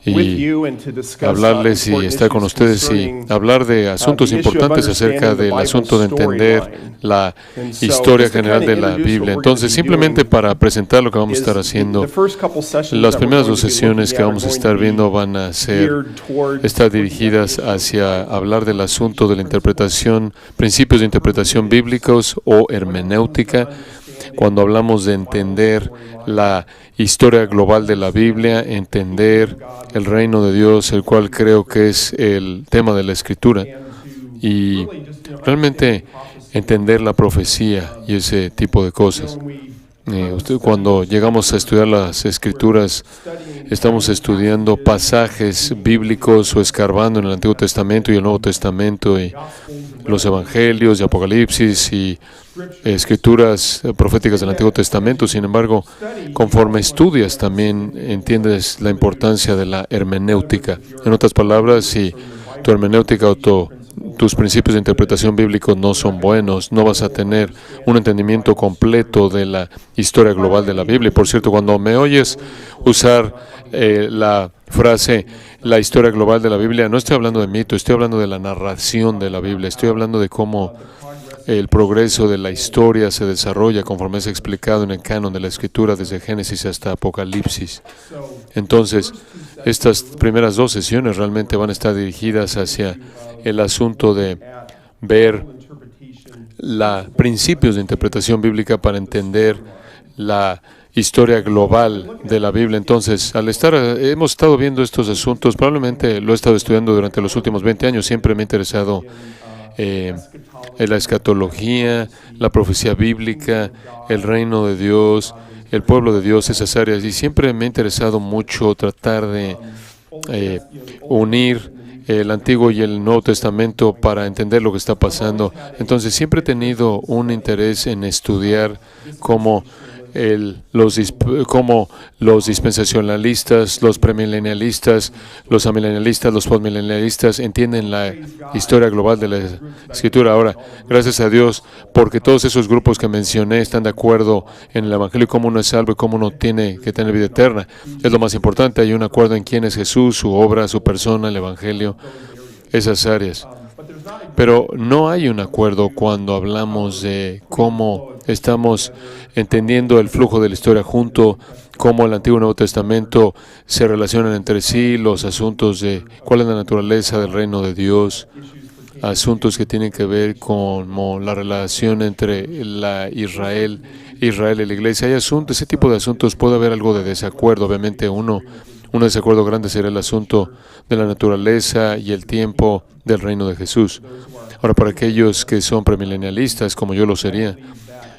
y hablarles y estar con ustedes y hablar de asuntos importantes acerca del asunto de entender la historia general de la Biblia. Entonces, simplemente para presentar lo que vamos a estar haciendo, las primeras dos sesiones que vamos a estar viendo van a estar dirigidas hacia hablar del asunto de la interpretación, principios de interpretación bíblicos o hermenéutica. Cuando hablamos de entender la historia global de la Biblia, entender el reino de Dios, el cual creo que es el tema de la Escritura, y realmente entender la profecía y ese tipo de cosas. Cuando llegamos a estudiar las Escrituras, estamos estudiando pasajes bíblicos o escarbando en el Antiguo Testamento y el Nuevo Testamento y los Evangelios y Apocalipsis y escrituras proféticas del Antiguo Testamento. Sin embargo, conforme estudias, también entiendes la importancia de la hermenéutica. En otras palabras, si tu hermenéutica o tus principios de interpretación bíblicos no son buenos, no vas a tener un entendimiento completo de la historia global de la Biblia. Y por cierto, cuando me oyes usar la frase la historia global de la Biblia, no estoy hablando de mito, estoy hablando de la narración de la Biblia, estoy hablando de cómo el progreso de la historia se desarrolla conforme es explicado en el canon de la Escritura desde Génesis hasta Apocalipsis. Entonces, estas primeras dos sesiones realmente van a estar dirigidas hacia el asunto de ver los principios de interpretación bíblica para entender la historia global de la Biblia. Entonces, hemos estado viendo estos asuntos, probablemente lo he estado estudiando durante los últimos 20 años, siempre me ha interesado en la escatología, la profecía bíblica, el reino de Dios, el pueblo de Dios, esas áreas, y siempre me ha interesado mucho tratar de unir el Antiguo y el Nuevo Testamento para entender lo que está pasando. Entonces, siempre he tenido un interés en estudiar cómo los dispensacionalistas, los premilenialistas, los amilenialistas, los postmilenialistas entienden la historia global de la Escritura. Ahora, gracias a Dios, porque todos esos grupos que mencioné están de acuerdo en el Evangelio, cómo uno es salvo y cómo uno tiene que tener vida eterna. Es lo más importante. Hay un acuerdo en quién es Jesús, su obra, su persona, el Evangelio, esas áreas. Pero no hay un acuerdo cuando hablamos de cómo estamos entendiendo el flujo de la historia junto, cómo el Antiguo y Nuevo Testamento se relacionan entre sí, los asuntos de cuál es la naturaleza del reino de Dios, asuntos que tienen que ver con la relación entre Israel y la Iglesia. Hay asuntos, ese tipo de asuntos puede haber algo de desacuerdo. Obviamente un desacuerdo grande será el asunto de la naturaleza y el tiempo del reino de Jesús. Ahora, para aquellos que son premilenialistas, como yo lo sería,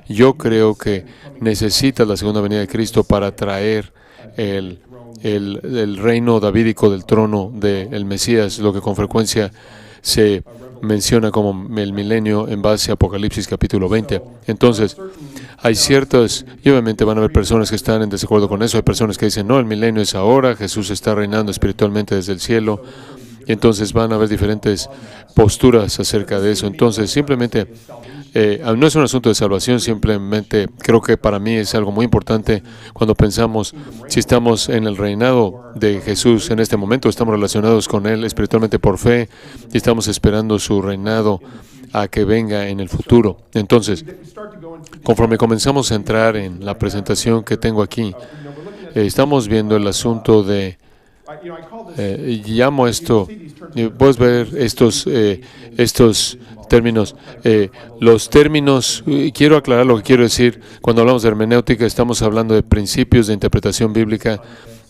yo creo que necesitas la segunda venida de Cristo para traer el reino davídico del trono del Mesías, lo que con frecuencia se menciona como el milenio en base a Apocalipsis capítulo 20. Entonces, hay ciertas, y obviamente van a haber personas que están en desacuerdo con eso, hay personas que dicen, no, el milenio es ahora, Jesús está reinando espiritualmente desde el cielo, y entonces van a haber diferentes posturas acerca de eso. Entonces, simplemente, no es un asunto de salvación, simplemente creo que para mí es algo muy importante cuando pensamos si estamos en el reinado de Jesús en este momento, estamos relacionados con Él espiritualmente por fe y estamos esperando su reinado a que venga en el futuro. Entonces, conforme comenzamos a entrar en la presentación que tengo aquí, estamos viendo el asunto de llamo esto, puedes ver estos términos. Los términos, quiero aclarar lo que quiero decir. Cuando hablamos de hermenéutica, estamos hablando de principios de interpretación bíblica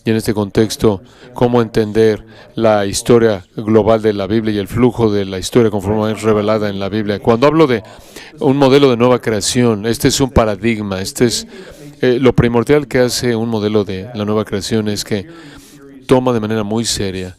y en este contexto, cómo entender la historia global de la Biblia y el flujo de la historia conforme es revelada en la Biblia. Cuando hablo de un modelo de nueva creación, este es un paradigma, este es lo primordial que hace un modelo de la nueva creación es que toma de manera muy seria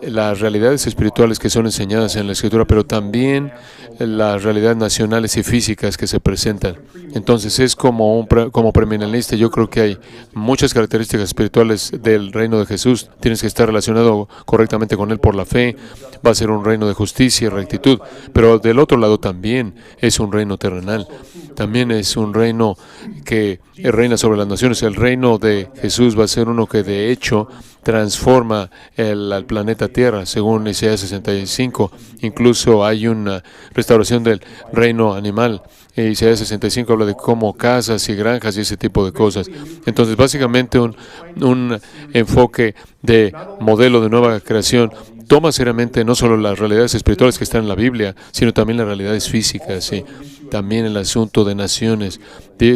las realidades espirituales que son enseñadas en la Escritura, pero también las realidades nacionales y físicas que se presentan. Entonces, es como premilenialista, yo creo que hay muchas características espirituales del reino de Jesús. Tienes que estar relacionado correctamente con Él por la fe. Va a ser un reino de justicia y rectitud. Pero del otro lado también es un reino terrenal. También es un reino que reina sobre las naciones. El reino de Jesús va a ser uno que de hecho transforma al planeta Tierra, según Isaías 65. Incluso hay una restauración del reino animal. Isaías 65 habla de cómo casas y granjas y ese tipo de cosas. Entonces, básicamente un enfoque de modelo de nueva creación toma seriamente no solo las realidades espirituales que están en la Biblia, sino también las realidades físicas y también el asunto de naciones,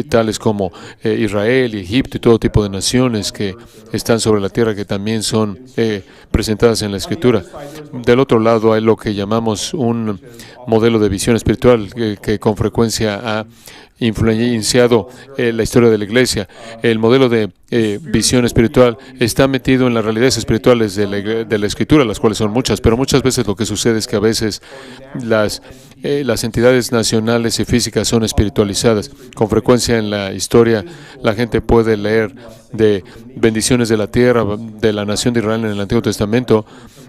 tales como Israel y Egipto y todo tipo de naciones que están sobre la tierra que también son presentadas en la Escritura. Del otro lado hay lo que llamamos un modelo de visión espiritual que con frecuencia ha influenciado la historia de la Iglesia. El modelo de visión espiritual está metido en las realidades espirituales de la Escritura, las cuales son muchas, pero muchas veces lo que sucede es que a veces las entidades nacionales y físicas son espiritualizadas. Con frecuencia en la historia la gente puede leer de bendiciones de la tierra, de la nación de Israel en el Antiguo Testamento,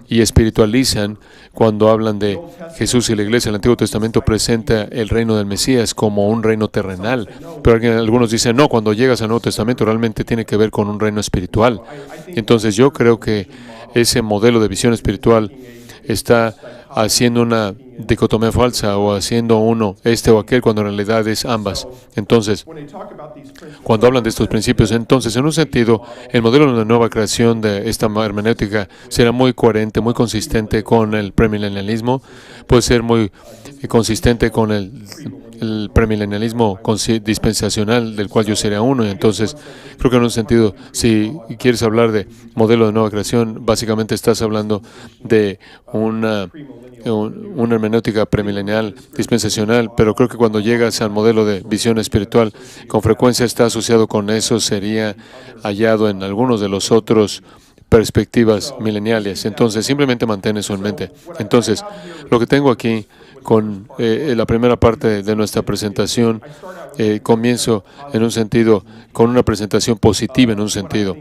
y espiritualizan cuando hablan de Jesús y la Iglesia. El Antiguo Testamento presenta el reino del Mesías como un reino terrenal, pero algunos dicen, no, cuando llegas al Nuevo Testamento realmente tiene que ver con un reino espiritual. Entonces yo creo que ese modelo de visión espiritual está haciendo una dicotomía falsa o haciendo uno este o aquel cuando en realidad es ambas. Entonces, cuando hablan de estos principios, entonces en un sentido, el modelo de nueva creación de esta hermenéutica será muy coherente, muy consistente con el premilenialismo, puede ser muy consistente con el premilenialismo dispensacional del cual yo seré uno. Entonces, creo que en un sentido, si quieres hablar de modelo de nueva creación, básicamente estás hablando de una hermenéutica premilenial, dispensacional, pero creo que cuando llegas al modelo de visión espiritual, con frecuencia está asociado con eso, sería hallado en algunos de los otros perspectivas mileniales. Entonces, simplemente mantén eso en mente. Entonces, lo que tengo aquí con la primera parte de nuestra presentación, comienzo en un sentido, con una presentación positiva en un sentido.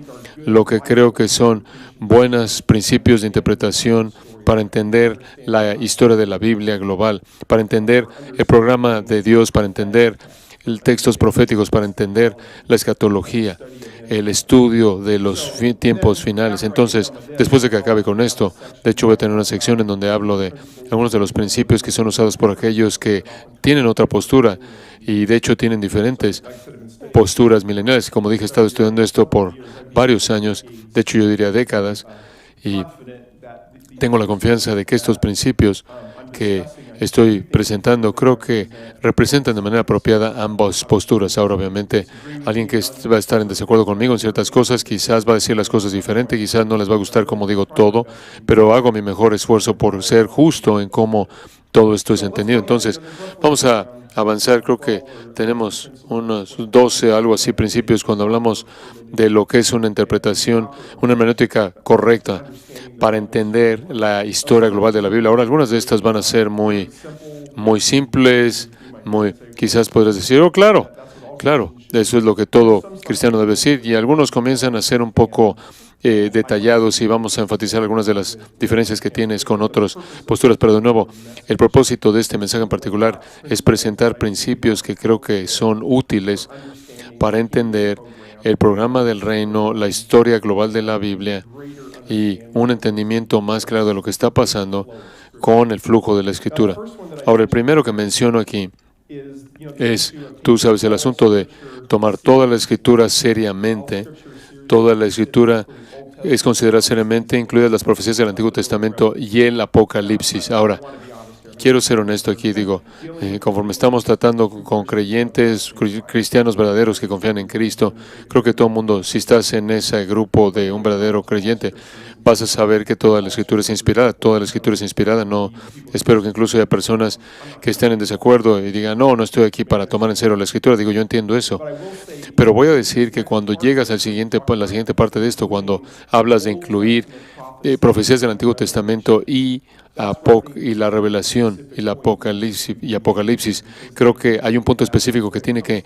Lo que creo que son buenos principios de interpretación para entender la historia de la Biblia global, para entender el programa de Dios, para entender textos proféticos, para entender la escatología, el estudio de los tiempos finales. Entonces, después de que acabe con esto, de hecho voy a tener una sección en donde hablo de algunos de los principios que son usados por aquellos que tienen otra postura y de hecho tienen diferentes posturas mileniales. Como dije, he estado estudiando esto por varios años, de hecho yo diría décadas, y tengo la confianza de que estos principios que estoy presentando creo que representan de manera apropiada ambas posturas. Ahora, obviamente, alguien que va a estar en desacuerdo conmigo en ciertas cosas, quizás va a decir las cosas diferentes, quizás no les va a gustar como digo todo, pero hago mi mejor esfuerzo por ser justo en cómo todo esto es entendido. Entonces, vamos a avanzar. Creo que tenemos unos 12, algo así, principios cuando hablamos de lo que es una interpretación, una hermenéutica correcta para entender la historia global de la Biblia. Ahora, algunas de estas van a ser muy simples, quizás podrás decir, oh, claro, eso es lo que todo cristiano debe decir, y algunos comienzan a ser un poco detallados y vamos a enfatizar algunas de las diferencias que tienes con otras posturas, pero de nuevo, el propósito de este mensaje en particular es presentar principios que creo que son útiles para entender el programa del reino, la historia global de la Biblia y un entendimiento más claro de lo que está pasando con el flujo de la Escritura. Ahora, el primero que menciono aquí es, tú sabes, el asunto de tomar toda la Escritura seriamente. Toda la Escritura es considerada seriamente, incluidas las profecías del Antiguo Testamento y el Apocalipsis. Ahora, quiero ser honesto aquí, digo, conforme estamos tratando con creyentes, cristianos verdaderos que confían en Cristo, creo que todo el mundo, si estás en ese grupo de un verdadero creyente, vas a saber que toda la Escritura es inspirada. Toda la Escritura es inspirada. No, espero que incluso haya personas que estén en desacuerdo y digan, no estoy aquí para tomar en serio la Escritura. Digo, yo entiendo eso. Pero voy a decir que cuando llegas la siguiente parte de esto, cuando hablas de incluir profecías del Antiguo Testamento y la revelación y el Apocalipsis, creo que hay un punto específico que tiene que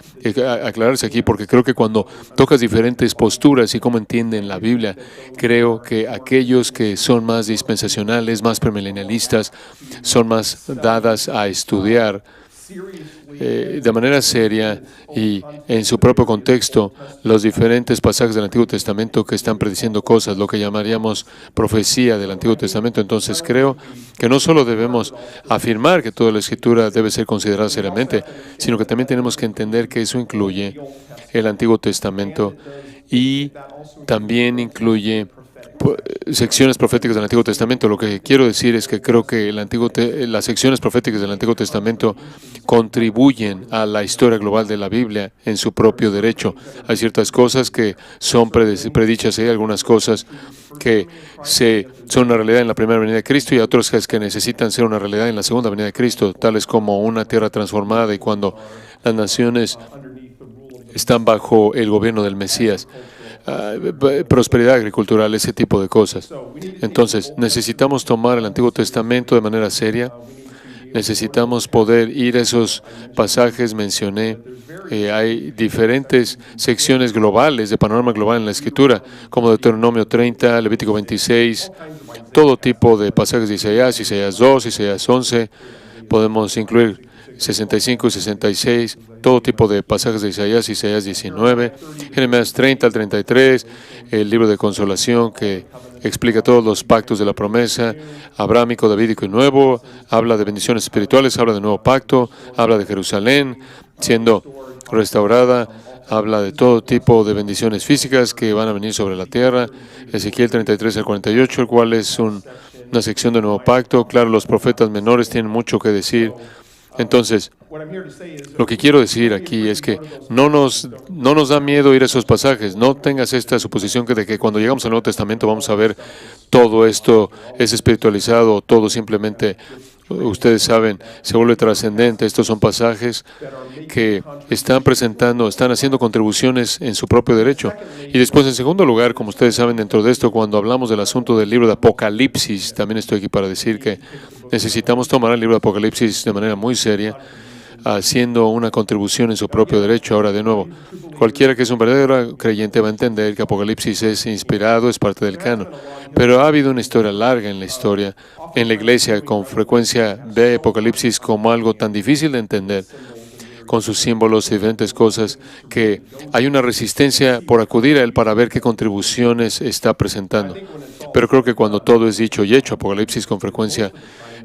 aclararse aquí, porque creo que cuando tocas diferentes posturas y cómo entienden la Biblia, creo que aquellos que son más dispensacionales, más premilenialistas, son más dadas a estudiar de manera seria y en su propio contexto los diferentes pasajes del Antiguo Testamento que están prediciendo cosas, lo que llamaríamos profecía del Antiguo Testamento. Entonces creo que no solo debemos afirmar que toda la Escritura debe ser considerada seriamente, sino que también tenemos que entender que eso incluye el Antiguo Testamento y también incluye secciones proféticas del Antiguo Testamento. Lo que quiero decir es que creo que las secciones proféticas del Antiguo Testamento contribuyen a la historia global de la Biblia en su propio derecho. Hay ciertas cosas que son predichas y hay algunas cosas que son una realidad en la primera venida de Cristo y otras que necesitan ser una realidad en la segunda venida de Cristo, tales como una tierra transformada y cuando las naciones están bajo el gobierno del Mesías. Prosperidad agricultural, ese tipo de cosas. Entonces, necesitamos tomar el Antiguo Testamento de manera seria. Necesitamos poder ir a esos pasajes. Mencioné, hay diferentes secciones globales, de panorama global en la Escritura, como Deuteronomio 30, Levítico 26, todo tipo de pasajes de Isaías 2, Isaías 11. Podemos incluir 65 y 66, todo tipo de pasajes de Isaías 19, Jeremías 30 al 33, el libro de consolación que explica todos los pactos de la promesa, abrámico, davídico y nuevo, habla de bendiciones espirituales, habla de nuevo pacto, habla de Jerusalén siendo restaurada, habla de todo tipo de bendiciones físicas que van a venir sobre la tierra, Ezequiel 33 al 48, el cual es una sección de nuevo pacto. Claro, los profetas menores tienen mucho que decir. Entonces, lo que quiero decir aquí es que no nos da miedo ir a esos pasajes. No tengas esta suposición de que cuando llegamos al Nuevo Testamento vamos a ver todo esto es espiritualizado, todo simplemente, ustedes saben, se vuelve trascendente. Estos son pasajes que están haciendo contribuciones en su propio derecho. Y después, en segundo lugar, como ustedes saben, dentro de esto, cuando hablamos del asunto del libro de Apocalipsis, también estoy aquí para decir que necesitamos tomar el libro de Apocalipsis de manera muy seria, haciendo una contribución en su propio derecho. Ahora, de nuevo, cualquiera que es un verdadero creyente va a entender que Apocalipsis es inspirado, es parte del canon. Pero ha habido una historia larga en la iglesia, con frecuencia ve Apocalipsis como algo tan difícil de entender, con sus símbolos y diferentes cosas, que hay una resistencia por acudir a él para ver qué contribuciones está presentando. Pero creo que cuando todo es dicho y hecho, Apocalipsis con frecuencia,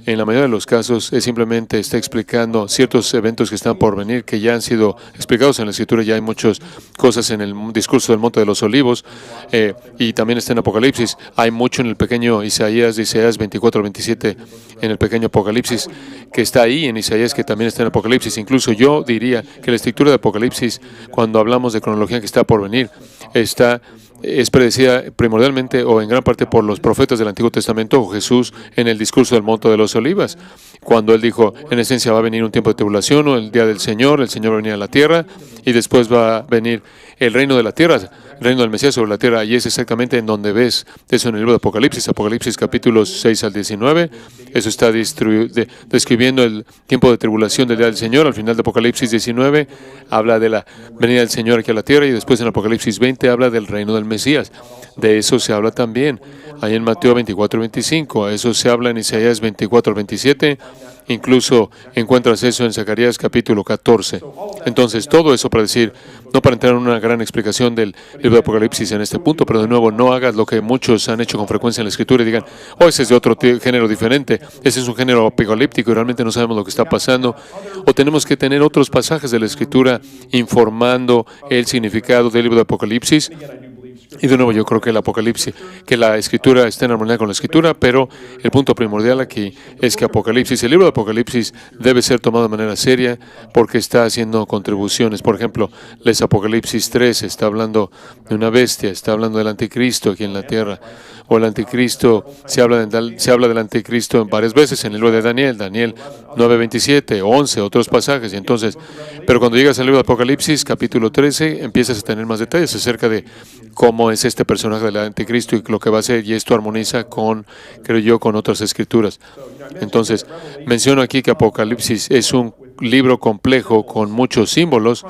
en la mayoría de los casos, es simplemente está explicando ciertos eventos que están por venir, que ya han sido explicados en la Escritura. Ya hay muchas cosas en el discurso del Monte de los Olivos, y también está en Apocalipsis. Hay mucho en el pequeño Isaías 24 al 27, en el pequeño Apocalipsis, que está ahí en Isaías, que también está en Apocalipsis. Incluso yo diría que la escritura de Apocalipsis, cuando hablamos de cronología que está por venir, es predecida primordialmente o en gran parte por los profetas del Antiguo Testamento o Jesús en el discurso del Monte de los Olivos, cuando Él dijo, en esencia va a venir un tiempo de tribulación o el día del Señor, el Señor va a venir a la tierra y después va a venir el reino de la tierra, el reino del Mesías sobre la tierra, y es exactamente en donde ves eso en el libro de Apocalipsis, Apocalipsis capítulos 6 al 19, eso está describiendo el tiempo de tribulación del día del Señor. Al final de Apocalipsis 19 habla de la venida del Señor aquí a la tierra y después en Apocalipsis 20 habla del reino del Mesías. De eso se habla también ahí en Mateo 24 y 25, eso se habla en Isaías 24 al 27, incluso encuentras eso en Zacarías capítulo 14. Entonces, todo eso para decir, no para entrar en una gran explicación del libro de Apocalipsis en este punto, pero de nuevo, no hagas lo que muchos han hecho con frecuencia en la Escritura y digan, ese es de otro género diferente, ese es un género apocalíptico y realmente no sabemos lo que está pasando. O tenemos que tener otros pasajes de la Escritura informando el significado del libro de Apocalipsis. Y de nuevo, yo creo que la Escritura está en armonía con la Escritura, pero el punto primordial aquí es que el libro de Apocalipsis debe ser tomado de manera seria porque está haciendo contribuciones. Por ejemplo, les Apocalipsis 3 está hablando de una bestia, está hablando del anticristo aquí en la tierra. O el anticristo, se habla del anticristo en varias veces en el libro de Daniel 9:27, 11, otros pasajes. Y entonces, pero cuando llegas al libro de Apocalipsis, capítulo 13, empiezas a tener más detalles acerca de cómo es este personaje del anticristo y lo que va a hacer, y esto armoniza creo yo, con otras escrituras. Entonces, menciono aquí que Apocalipsis es un libro complejo con muchos símbolos,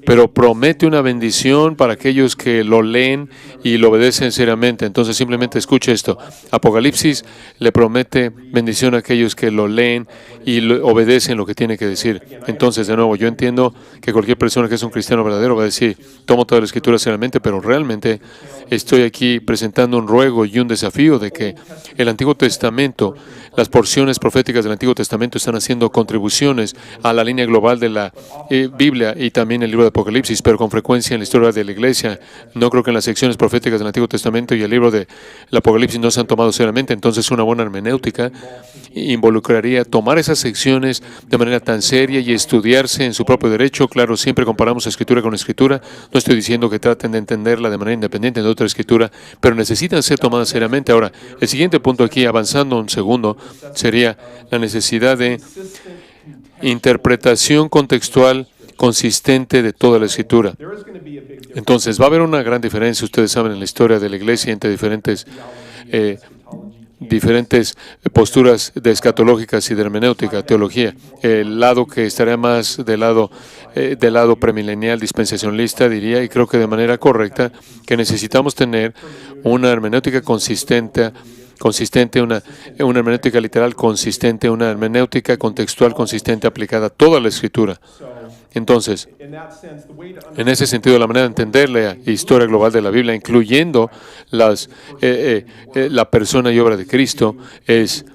pero promete una bendición para aquellos que lo leen y lo obedecen seriamente. Entonces simplemente escuche esto. Apocalipsis le promete bendición a aquellos que lo leen y obedecen lo que tiene que decir. Entonces, de nuevo, yo entiendo que cualquier persona que es un cristiano verdadero va a decir, tomo toda la Escritura seriamente, pero realmente estoy aquí presentando un ruego y un desafío de que el Antiguo Testamento, las porciones proféticas del Antiguo Testamento están haciendo contribuciones a la línea global de la Biblia y también el libro de Apocalipsis, pero con frecuencia en la historia de la Iglesia, no creo que en las secciones proféticas del Antiguo Testamento y el libro del Apocalipsis no se han tomado seriamente. Entonces, una buena hermenéutica involucraría tomar esas secciones de manera tan seria y estudiarse en su propio derecho. Claro, siempre comparamos Escritura con Escritura. No estoy diciendo que traten de entenderla de manera independiente de otra Escritura, pero necesitan ser tomadas seriamente. Ahora, el siguiente punto aquí, avanzando un segundo, sería la necesidad de interpretación contextual consistente de toda la Escritura. Entonces, va a haber una gran diferencia, ustedes saben, en la historia de la Iglesia entre diferentes posturas de escatológicas y de hermenéutica, teología. El lado que estaría más del lado premilenial, dispensacionalista, diría, y creo que de manera correcta, que necesitamos tener una hermenéutica consistente, una hermenéutica literal consistente, una hermenéutica contextual consistente aplicada a toda la Escritura. Entonces, en ese sentido, la manera de entender la historia global de la Biblia, incluyendo la persona y obra de Cristo, es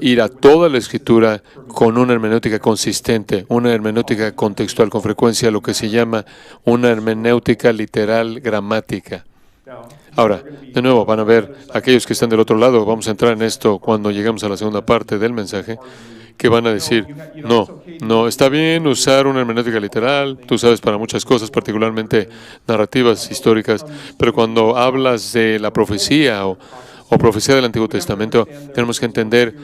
ir a toda la Escritura con una hermenéutica consistente, una hermenéutica contextual, con frecuencia lo que se llama una hermenéutica literal gramática. Ahora, de nuevo, van a ver aquellos que están del otro lado, vamos a entrar en esto cuando lleguemos a la segunda parte del mensaje, que van a decir, no, está bien usar una hermenéutica literal, tú sabes, para muchas cosas, particularmente narrativas históricas, pero cuando hablas de la profecía o profecía del Antiguo Testamento, tenemos que entender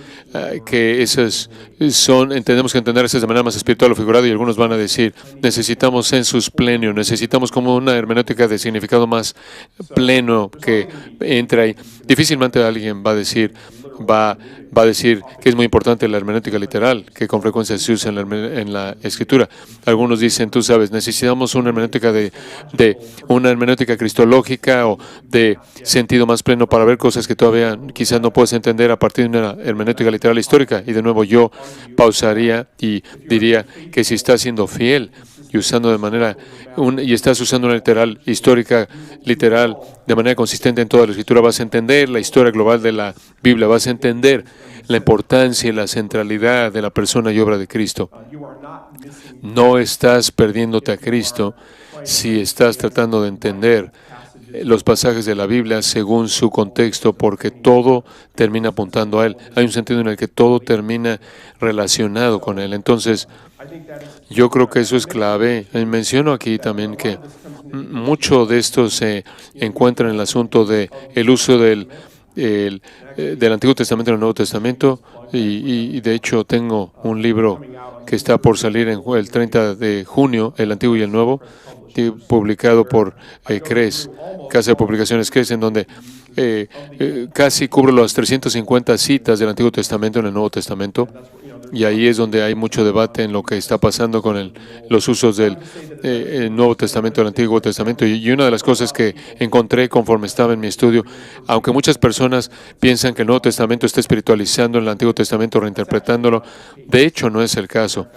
tenemos que entender esas de manera más espiritual o figurada, y algunos van a decir, necesitamos sensus plenior, necesitamos como una hermenéutica de significado más pleno que entre ahí. Difícilmente alguien va a decir que es muy importante la hermenéutica literal, que con frecuencia se usa en la Escritura. Algunos dicen, tú sabes, necesitamos una hermenéutica una hermenéutica cristológica o de sentido más pleno para ver cosas que todavía quizás no puedes entender a partir de una hermenéutica literal histórica. Y de nuevo yo pausaría y diría que si estás siendo fiel y usando y estás usando una histórica literal de manera consistente en toda la Escritura, vas a entender la historia global de la Biblia, vas a entender la importancia y la centralidad de la persona y obra de Cristo. No estás perdiéndote a Cristo si estás tratando de entender los pasajes de la Biblia según su contexto, porque todo termina apuntando a Él. Hay un sentido en el que todo termina relacionado con Él. Entonces, yo creo que eso es clave. Menciono aquí también que mucho de esto se encuentra en el asunto del uso del Antiguo Testamento y el Nuevo Testamento, y de hecho tengo un libro que está por salir el 30 de junio, el Antiguo y el Nuevo, publicado por CRES, Casa de Publicaciones CRES, en donde casi cubro las 350 citas del Antiguo Testamento en el Nuevo Testamento, y ahí es donde hay mucho debate en lo que está pasando con los usos del Nuevo Testamento y del Antiguo Testamento. Y una de las cosas que encontré conforme estaba en mi estudio, aunque muchas personas piensan que el Nuevo Testamento está espiritualizando el Antiguo Testamento, reinterpretándolo, de hecho no es el caso.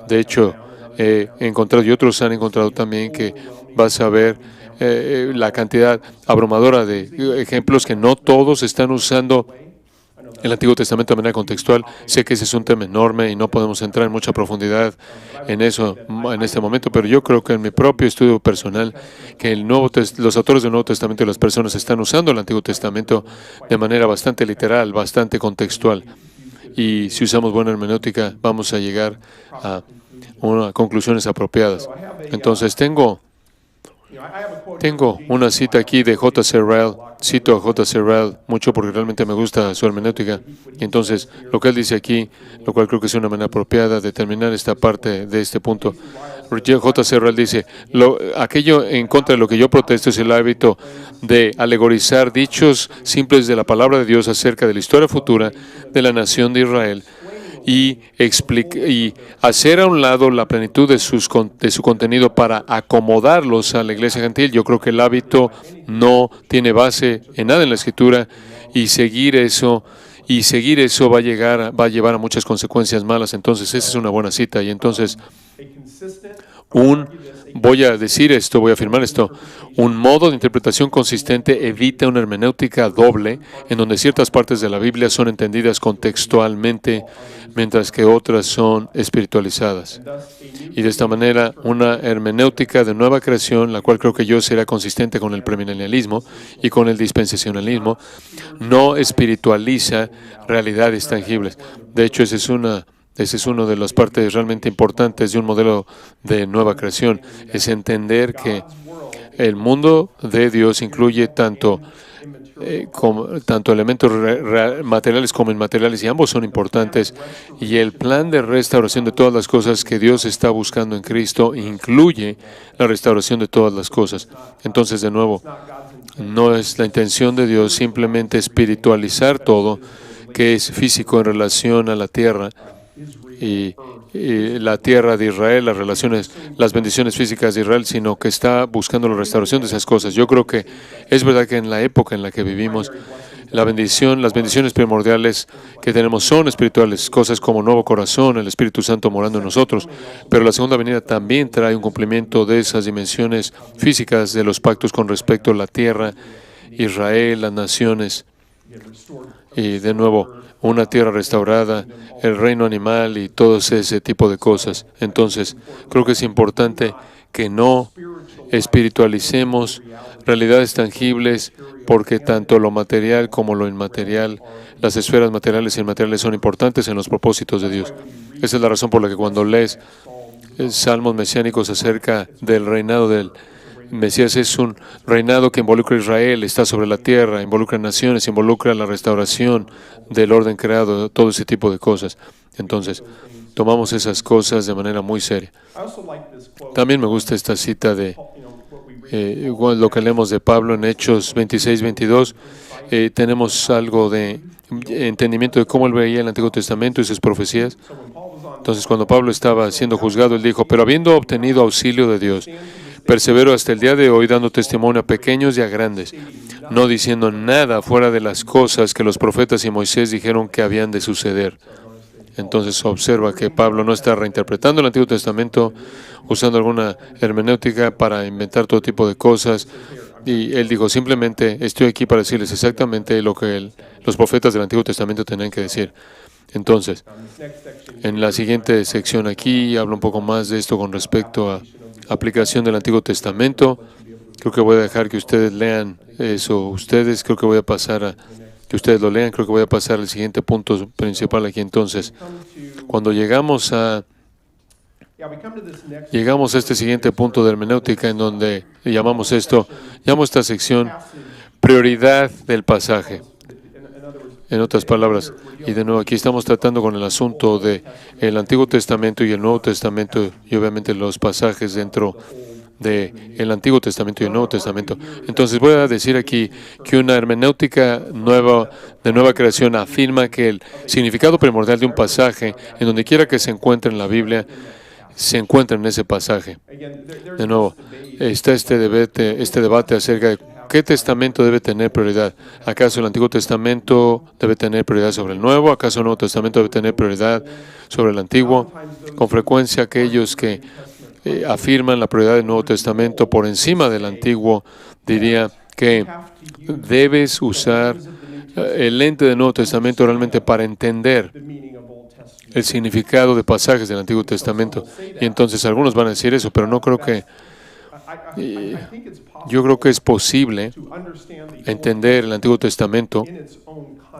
De hecho, he encontrado, y otros han encontrado también, que vas a ver la cantidad abrumadora de ejemplos que no todos están usando el Antiguo Testamento de manera contextual. Sé que ese es un tema enorme y no podemos entrar en mucha profundidad en eso en este momento, pero yo creo que en mi propio estudio personal, que los autores del Nuevo Testamento y las personas están usando el Antiguo Testamento de manera bastante literal, bastante contextual. Y si usamos buena hermenéutica, vamos a llegar a conclusiones apropiadas. Entonces, tengo una cita aquí de J.C. Ryle. Cito a J.C. Ryle mucho porque realmente me gusta su hermenéutica. Y entonces, lo que él dice aquí, lo cual creo que es una manera apropiada de terminar esta parte de este punto. J.C. Ryle dice, aquello en contra de lo que yo protesto es el hábito de alegorizar dichos simples de la palabra de Dios acerca de la historia futura de la nación de Israel y hacer a un lado la plenitud de su contenido para acomodarlos a la iglesia gentil. Yo creo que el hábito no tiene base en nada en la Escritura y seguir eso va a llevar a muchas consecuencias malas. Entonces, esa es una buena cita. Y entonces, voy a decir esto, voy a afirmar esto, un modo de interpretación consistente evita una hermenéutica doble, en donde ciertas partes de la Biblia son entendidas contextualmente, mientras que otras son espiritualizadas. Y de esta manera, una hermenéutica de nueva creación, la cual creo que yo será consistente con el premilenialismo y con el dispensacionalismo, no espiritualiza realidades tangibles. De hecho, esa es una de las partes realmente importantes de un modelo de nueva creación, es entender que el mundo de Dios incluye tanto elementos materiales como inmateriales, y ambos son importantes, y el plan de restauración de todas las cosas que Dios está buscando en Cristo incluye la restauración de todas las cosas. Entonces, de nuevo, no es la intención de Dios simplemente espiritualizar todo que es físico en relación a la tierra, y la tierra de Israel, las bendiciones físicas de Israel, sino que está buscando la restauración de esas cosas. Yo creo que es verdad que en la época en la que vivimos, las bendiciones primordiales que tenemos son espirituales, cosas como nuevo corazón, el Espíritu Santo morando en nosotros, pero la segunda venida también trae un cumplimiento de esas dimensiones físicas de los pactos con respecto a la tierra, Israel, las naciones, y de nuevo, una tierra restaurada, el reino animal y todo ese tipo de cosas. Entonces, creo que es importante que no espiritualicemos realidades tangibles, porque tanto lo material como lo inmaterial, las esferas materiales e inmateriales son importantes en los propósitos de Dios. Esa es la razón por la que cuando lees salmos mesiánicos acerca del reinado del Mesías, es un reinado que involucra a Israel, está sobre la tierra, involucra naciones, involucra la restauración del orden creado, todo ese tipo de cosas. Entonces, tomamos esas cosas de manera muy seria. También me gusta esta cita de lo que leemos de Pablo en Hechos 26-22. Tenemos algo de entendimiento de cómo él veía el Antiguo Testamento y sus profecías. Entonces, cuando Pablo estaba siendo juzgado, él dijo: pero habiendo obtenido auxilio de Dios, persevero hasta el día de hoy, dando testimonio a pequeños y a grandes, no diciendo nada fuera de las cosas que los profetas y Moisés dijeron que habían de suceder. Entonces observa que Pablo no está reinterpretando el Antiguo Testamento, usando alguna hermenéutica para inventar todo tipo de cosas. Y él dijo: simplemente estoy aquí para decirles exactamente lo que los profetas del Antiguo Testamento tenían que decir. Entonces, en la siguiente sección aquí hablo un poco más de esto con respecto a aplicación del Antiguo Testamento. Creo que voy a dejar que ustedes lean eso. Creo que voy a pasar a que ustedes lo lean. Creo que voy a pasar al siguiente punto principal aquí. Entonces, cuando llegamos a este siguiente punto de hermenéutica, en donde llamo esta sección prioridad del pasaje. En otras palabras, y de nuevo aquí estamos tratando con el asunto de el Antiguo Testamento y el Nuevo Testamento, y obviamente los pasajes dentro del Antiguo Testamento y el Nuevo Testamento. Entonces voy a decir aquí que una hermenéutica de nueva creación afirma que el significado primordial de un pasaje, en donde quiera que se encuentre en la Biblia, se encuentra en ese pasaje. De nuevo, está este debate acerca de ¿qué testamento debe tener prioridad? ¿Acaso el Antiguo Testamento debe tener prioridad sobre el Nuevo? ¿Acaso el Nuevo Testamento debe tener prioridad sobre el Antiguo? Con frecuencia aquellos que afirman la prioridad del Nuevo Testamento por encima del Antiguo, diría que debes usar el lente del Nuevo Testamento realmente para entender el significado de pasajes del Antiguo Testamento. Y entonces algunos van a decir eso, pero no creo que... Yo creo que es posible entender el Antiguo Testamento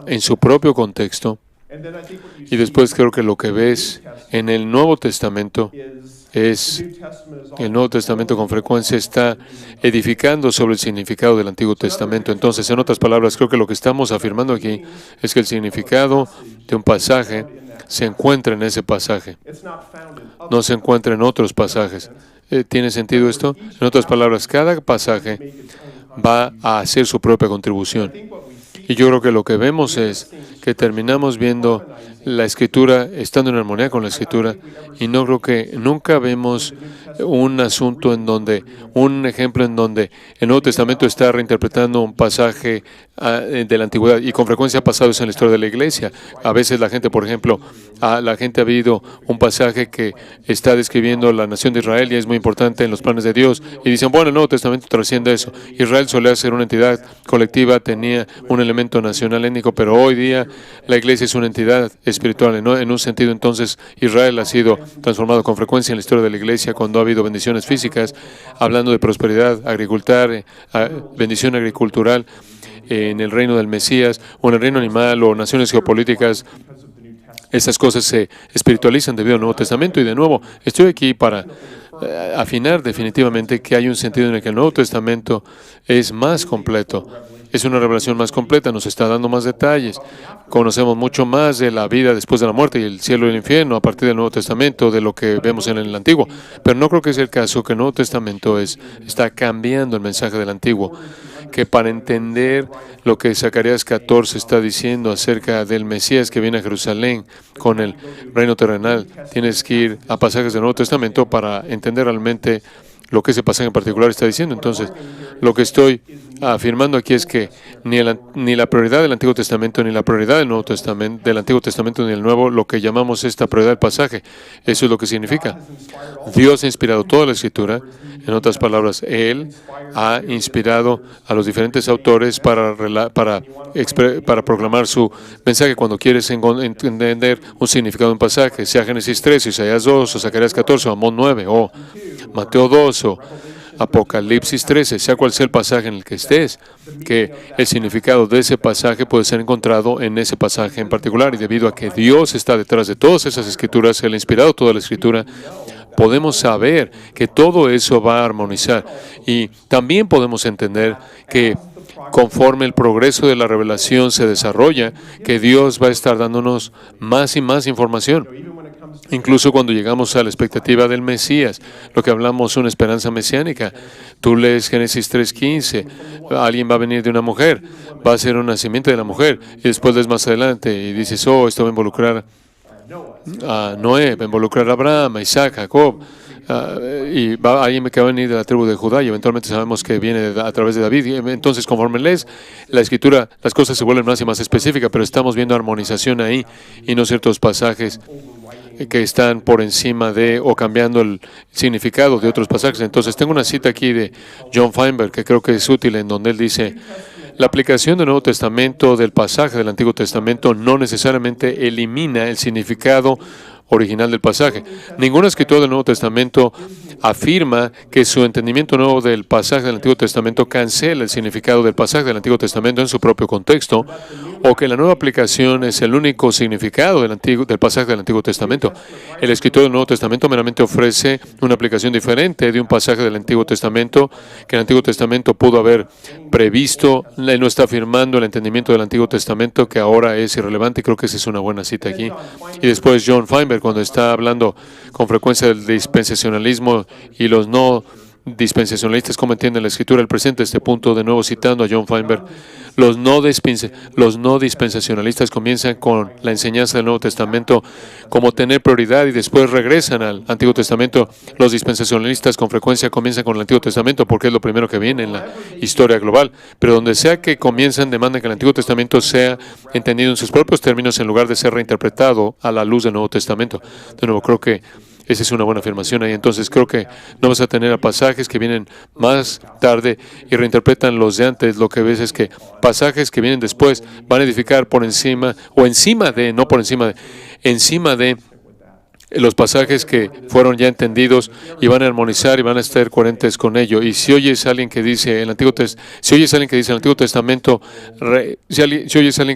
en su propio contexto, y después creo que lo que ves en el Nuevo Testamento es el Nuevo Testamento con frecuencia está edificando sobre el significado del Antiguo Testamento. Entonces, en otras palabras, creo que lo que estamos afirmando aquí es que el significado de un pasaje se encuentra en ese pasaje, no se encuentra en otros pasajes. ¿Tiene sentido esto? En otras palabras, cada pasaje va a hacer su propia contribución. Y yo creo que lo que vemos es que terminamos viendo la Escritura, estando en armonía con la Escritura, y no creo que nunca vemos un asunto un ejemplo en donde el Nuevo Testamento está reinterpretando un pasaje de la Antigüedad, y con frecuencia ha pasado eso en la historia de la Iglesia. A veces la gente, por ejemplo, ha habido un pasaje que está describiendo la nación de Israel y es muy importante en los planes de Dios, y dicen, bueno, el Nuevo Testamento trasciende eso. Israel solía ser una entidad colectiva, tenía un elemento nacional étnico, pero hoy día la Iglesia es una entidad espiritual, ¿no? En un sentido, entonces, Israel ha sido transformado con frecuencia en la historia de la Iglesia cuando ha habido bendiciones físicas, hablando de prosperidad, bendición agricultural en el reino del Mesías, o en el reino animal, o naciones geopolíticas. Esas cosas se espiritualizan debido al Nuevo Testamento. Y de nuevo, estoy aquí para afinar definitivamente que hay un sentido en el que el Nuevo Testamento es más completo. Es una revelación más completa, nos está dando más detalles. Conocemos mucho más de la vida después de la muerte y el cielo y el infierno a partir del Nuevo Testamento de lo que vemos en el Antiguo. Pero no creo que sea el caso que el Nuevo Testamento está cambiando el mensaje del Antiguo. Que para entender lo que Zacarías 14 está diciendo acerca del Mesías que viene a Jerusalén con el reino terrenal, tienes que ir a pasajes del Nuevo Testamento para entender realmente lo que ese pasaje en particular está diciendo. Entonces, lo que estoy afirmando aquí es que ni la prioridad del Antiguo Testamento, ni la prioridad del Nuevo Testamento, del Antiguo Testamento ni del Nuevo, lo que llamamos esta prioridad del pasaje, eso es lo que significa. Dios ha inspirado toda la Escritura. En otras palabras, Él ha inspirado a los diferentes autores para proclamar su mensaje. Cuando quieres entender un significado de un pasaje, sea Génesis 3, Isaías 2, o Zacarías 14, o Amós 9, o Mateo 2, o Apocalipsis 13, sea cual sea el pasaje en el que estés, que el significado de ese pasaje puede ser encontrado en ese pasaje en particular. Y debido a que Dios está detrás de todas esas escrituras, Él ha inspirado toda la Escritura, podemos saber que todo eso va a armonizar. Y también podemos entender que conforme el progreso de la revelación se desarrolla, que Dios va a estar dándonos más y más información. Incluso cuando llegamos a la expectativa del Mesías, lo que hablamos, una esperanza mesiánica. Tú lees Génesis 3:15, alguien va a venir de una mujer, va a ser un nacimiento de la mujer, y después lees más adelante y dices, esto va a involucrar a Noé, va a involucrar a Abraham, a Isaac, a Jacob, y alguien que va a venir de la tribu de Judá, y eventualmente sabemos que viene a través de David. Y entonces, conforme lees la Escritura, las cosas se vuelven más y más específicas, pero estamos viendo armonización ahí, y no ciertos pasajes que están por encima de o cambiando el significado de otros pasajes. Entonces, tengo una cita aquí de John Feinberg que creo que es útil, en donde él dice: la aplicación del Nuevo Testamento del pasaje del Antiguo Testamento no necesariamente elimina el significado original del pasaje. Ningún escritor del Nuevo Testamento afirma que su entendimiento nuevo del pasaje del Antiguo Testamento cancela el significado del pasaje del Antiguo Testamento en su propio contexto, o que la nueva aplicación es el único significado del pasaje del Antiguo Testamento. El escritor del Nuevo Testamento meramente ofrece una aplicación diferente de un pasaje del Antiguo Testamento que el Antiguo Testamento pudo haber previsto. Él no está afirmando el entendimiento del Antiguo Testamento que ahora es irrelevante, y creo que esa es una buena cita aquí. Y después John Feinberg, cuando está hablando con frecuencia del dispensacionalismo y los no dispensacionalistas, cómo entienden la Escritura, él presenta este punto de nuevo citando a John Feinberg. Los no dispensacionalistas comienzan con la enseñanza del Nuevo Testamento como tener prioridad y después regresan al Antiguo Testamento. Los dispensacionalistas con frecuencia comienzan con el Antiguo Testamento porque es lo primero que viene en la historia global. Pero donde sea que comienzan, demandan que el Antiguo Testamento sea entendido en sus propios términos en lugar de ser reinterpretado a la luz del Nuevo Testamento. De nuevo, creo que esa es una buena afirmación ahí. Entonces, creo que no vas a tener a pasajes que vienen más tarde y reinterpretan los de antes. Lo que ves es que pasajes que vienen después van a edificar por encima, o encima de, no por encima de, encima de los pasajes que fueron ya entendidos, y van a armonizar y van a estar coherentes con ello. Y si oyes a alguien que dice el Antiguo Testamento, si oyes a alguien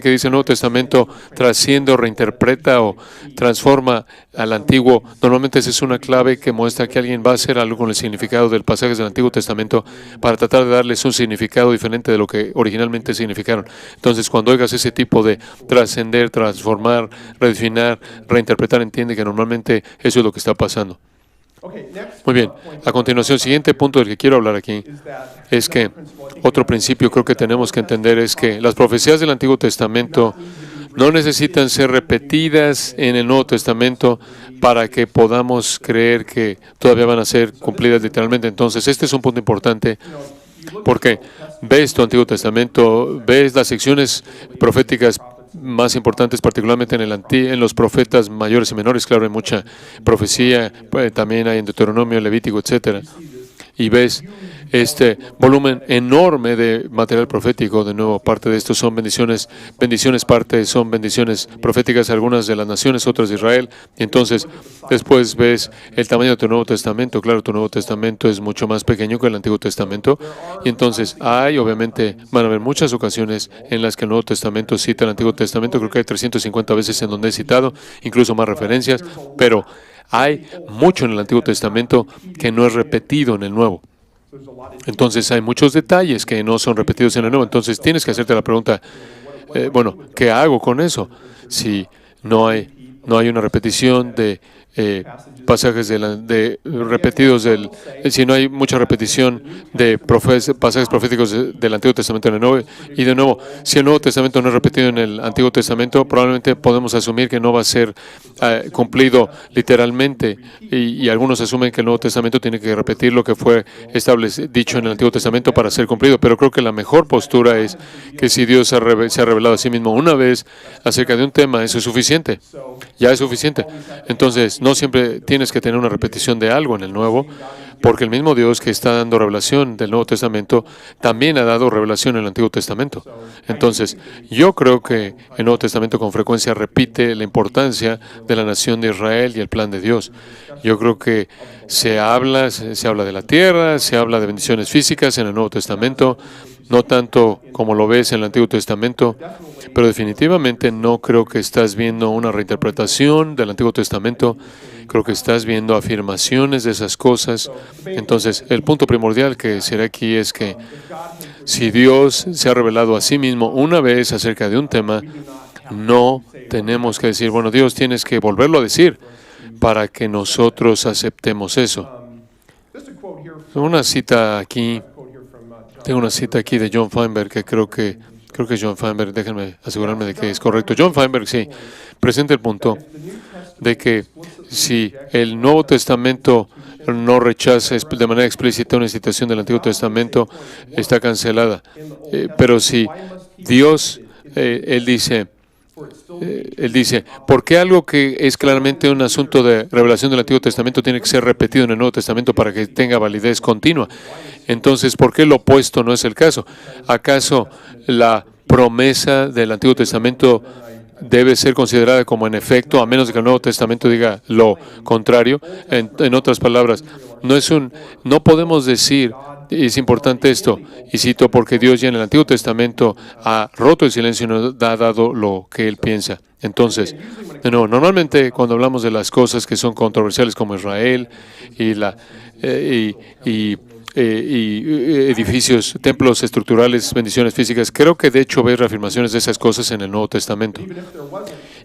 que dice el Nuevo Testamento trasciende o reinterpreta o transforma al Antiguo, normalmente esa es una clave que muestra que alguien va a hacer algo con el significado del pasaje del Antiguo Testamento para tratar de darles un significado diferente de lo que originalmente significaron. Entonces, cuando oigas ese tipo de trascender, transformar, redefinir, reinterpretar, entiende que normalmente eso es lo que está pasando. Muy bien. A continuación, el siguiente punto del que quiero hablar aquí es que otro principio creo que tenemos que entender es que las profecías del Antiguo Testamento no necesitan ser repetidas en el Nuevo Testamento para que podamos creer que todavía van a ser cumplidas literalmente. Entonces, este es un punto importante porque ves tu Antiguo Testamento, ves las secciones proféticas más importantes, particularmente en los profetas mayores y menores. Claro, hay mucha profecía, también hay en Deuteronomio, Levítico, etcétera. Y ves este volumen enorme de material profético. De nuevo, parte de esto son bendiciones, parte son bendiciones proféticas, algunas de las naciones, otras de Israel. Y entonces, después ves el tamaño de tu Nuevo Testamento. Claro, tu Nuevo Testamento es mucho más pequeño que el Antiguo Testamento. Y entonces, obviamente, van a haber muchas ocasiones en las que el Nuevo Testamento cita el Antiguo Testamento. Creo que hay 350 veces en donde he citado, incluso más referencias, pero hay mucho en el Antiguo Testamento que no es repetido en el Nuevo. Entonces hay muchos detalles que no son repetidos en el Nuevo. Entonces tienes que hacerte la pregunta, bueno, ¿qué hago con eso? Si no hay una repetición de pasajes repetidos si no hay mucha repetición de pasajes proféticos del Antiguo Testamento en el Nuevo. Y de nuevo, si el Nuevo Testamento no es repetido en el Antiguo Testamento, probablemente podemos asumir que no va a ser cumplido literalmente. Y algunos asumen que el Nuevo Testamento tiene que repetir lo que fue dicho en el Antiguo Testamento para ser cumplido. Pero creo que la mejor postura es que si Dios se ha revelado a sí mismo una vez acerca de un tema, eso es suficiente. Ya es suficiente. Entonces, no siempre tienes que tener una repetición de algo en el Nuevo, porque el mismo Dios que está dando revelación del Nuevo Testamento también ha dado revelación en el Antiguo Testamento. Entonces, yo creo que el Nuevo Testamento con frecuencia repite la importancia de la nación de Israel y el plan de Dios. Yo creo que se habla de la tierra, se habla de bendiciones físicas en el Nuevo Testamento, no tanto como lo ves en el Antiguo Testamento, pero definitivamente no creo que estás viendo una reinterpretación del Antiguo Testamento. Creo que estás viendo afirmaciones de esas cosas. Entonces, el punto primordial que será aquí es que si Dios se ha revelado a sí mismo una vez acerca de un tema, no tenemos que decir, bueno, Dios, tienes que volverlo a decir para que nosotros aceptemos eso. Tengo una cita aquí de John Feinberg que creo que John Feinberg, déjenme asegurarme de que es correcto. John Feinberg, sí, presenta el punto de que si el Nuevo Testamento no rechaza de manera explícita una citación del Antiguo Testamento, está cancelada. Pero si Dios, Él dice, ¿por qué algo que es claramente un asunto de revelación del Antiguo Testamento tiene que ser repetido en el Nuevo Testamento para que tenga validez continua? Entonces, ¿por qué lo opuesto no es el caso? ¿Acaso la promesa del Antiguo Testamento debe ser considerada como en efecto, a menos de que el Nuevo Testamento diga lo contrario? En otras palabras, no podemos decir, y es importante esto, y cito, porque Dios ya en el Antiguo Testamento ha roto el silencio y nos ha dado lo que Él piensa. Entonces, normalmente cuando hablamos de las cosas que son controversiales como Israel y edificios, templos estructurales, bendiciones físicas, creo que de hecho ves reafirmaciones de esas cosas en el Nuevo Testamento.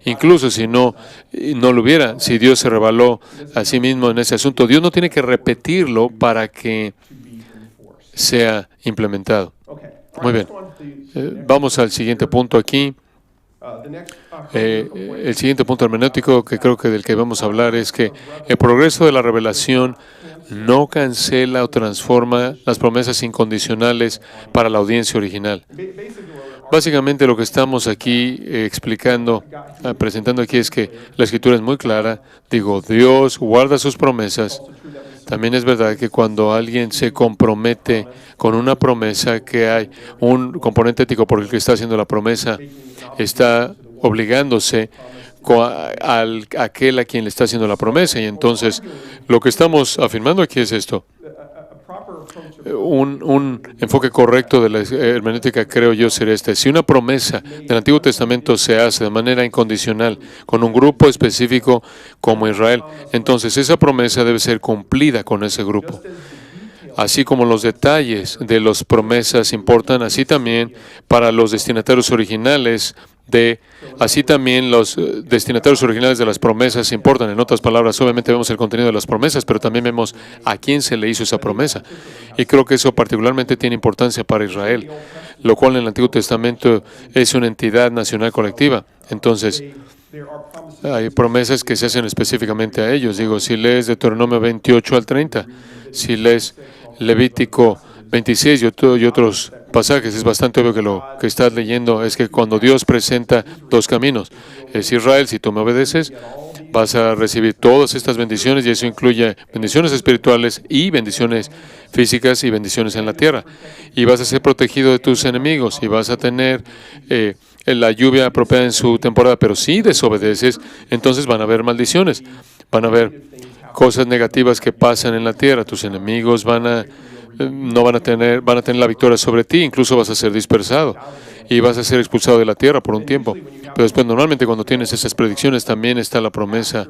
Incluso si no lo hubiera, si Dios se reveló a sí mismo en ese asunto, Dios no tiene que repetirlo para que sea implementado. Muy bien. Vamos al siguiente punto aquí. El siguiente punto hermenéutico que creo que del que vamos a hablar es que el progreso de la revelación no cancela o transforma las promesas incondicionales para la audiencia original. Básicamente lo que estamos aquí presentando aquí es que la Escritura es muy clara. Dios guarda sus promesas. También es verdad que cuando alguien se compromete con una promesa, que hay un componente ético por el que está haciendo la promesa, está obligándose a aquel a quien le está haciendo la promesa. Y entonces, lo que estamos afirmando aquí es esto. Un enfoque correcto de la hermenéutica, creo yo, sería este. Si una promesa del Antiguo Testamento se hace de manera incondicional con un grupo específico como Israel, entonces esa promesa debe ser cumplida con ese grupo. Así como los detalles de las promesas importan, así también para los destinatarios originales Así también los destinatarios originales de las promesas importan. En otras palabras, obviamente vemos el contenido de las promesas, pero también vemos a quién se le hizo esa promesa. Y creo que eso particularmente tiene importancia para Israel, lo cual en el Antiguo Testamento es una entidad nacional colectiva. Entonces, hay promesas que se hacen específicamente a ellos. Digo, si lees Deuteronomio 28 al 30, si lees Levítico 26 y otros pasajes, es bastante obvio que lo que estás leyendo es que cuando Dios presenta dos caminos, es Israel, si tú me obedeces, vas a recibir todas estas bendiciones, y eso incluye bendiciones espirituales y bendiciones físicas y bendiciones en la tierra. Y vas a ser protegido de tus enemigos y vas a tener la lluvia apropiada en su temporada. Pero si desobedeces, entonces van a haber maldiciones, van a haber cosas negativas que pasan en la tierra. Tus enemigos van a tener la victoria sobre ti, incluso vas a ser dispersado y vas a ser expulsado de la tierra por un tiempo. Pero después, normalmente cuando tienes esas predicciones, también está la promesa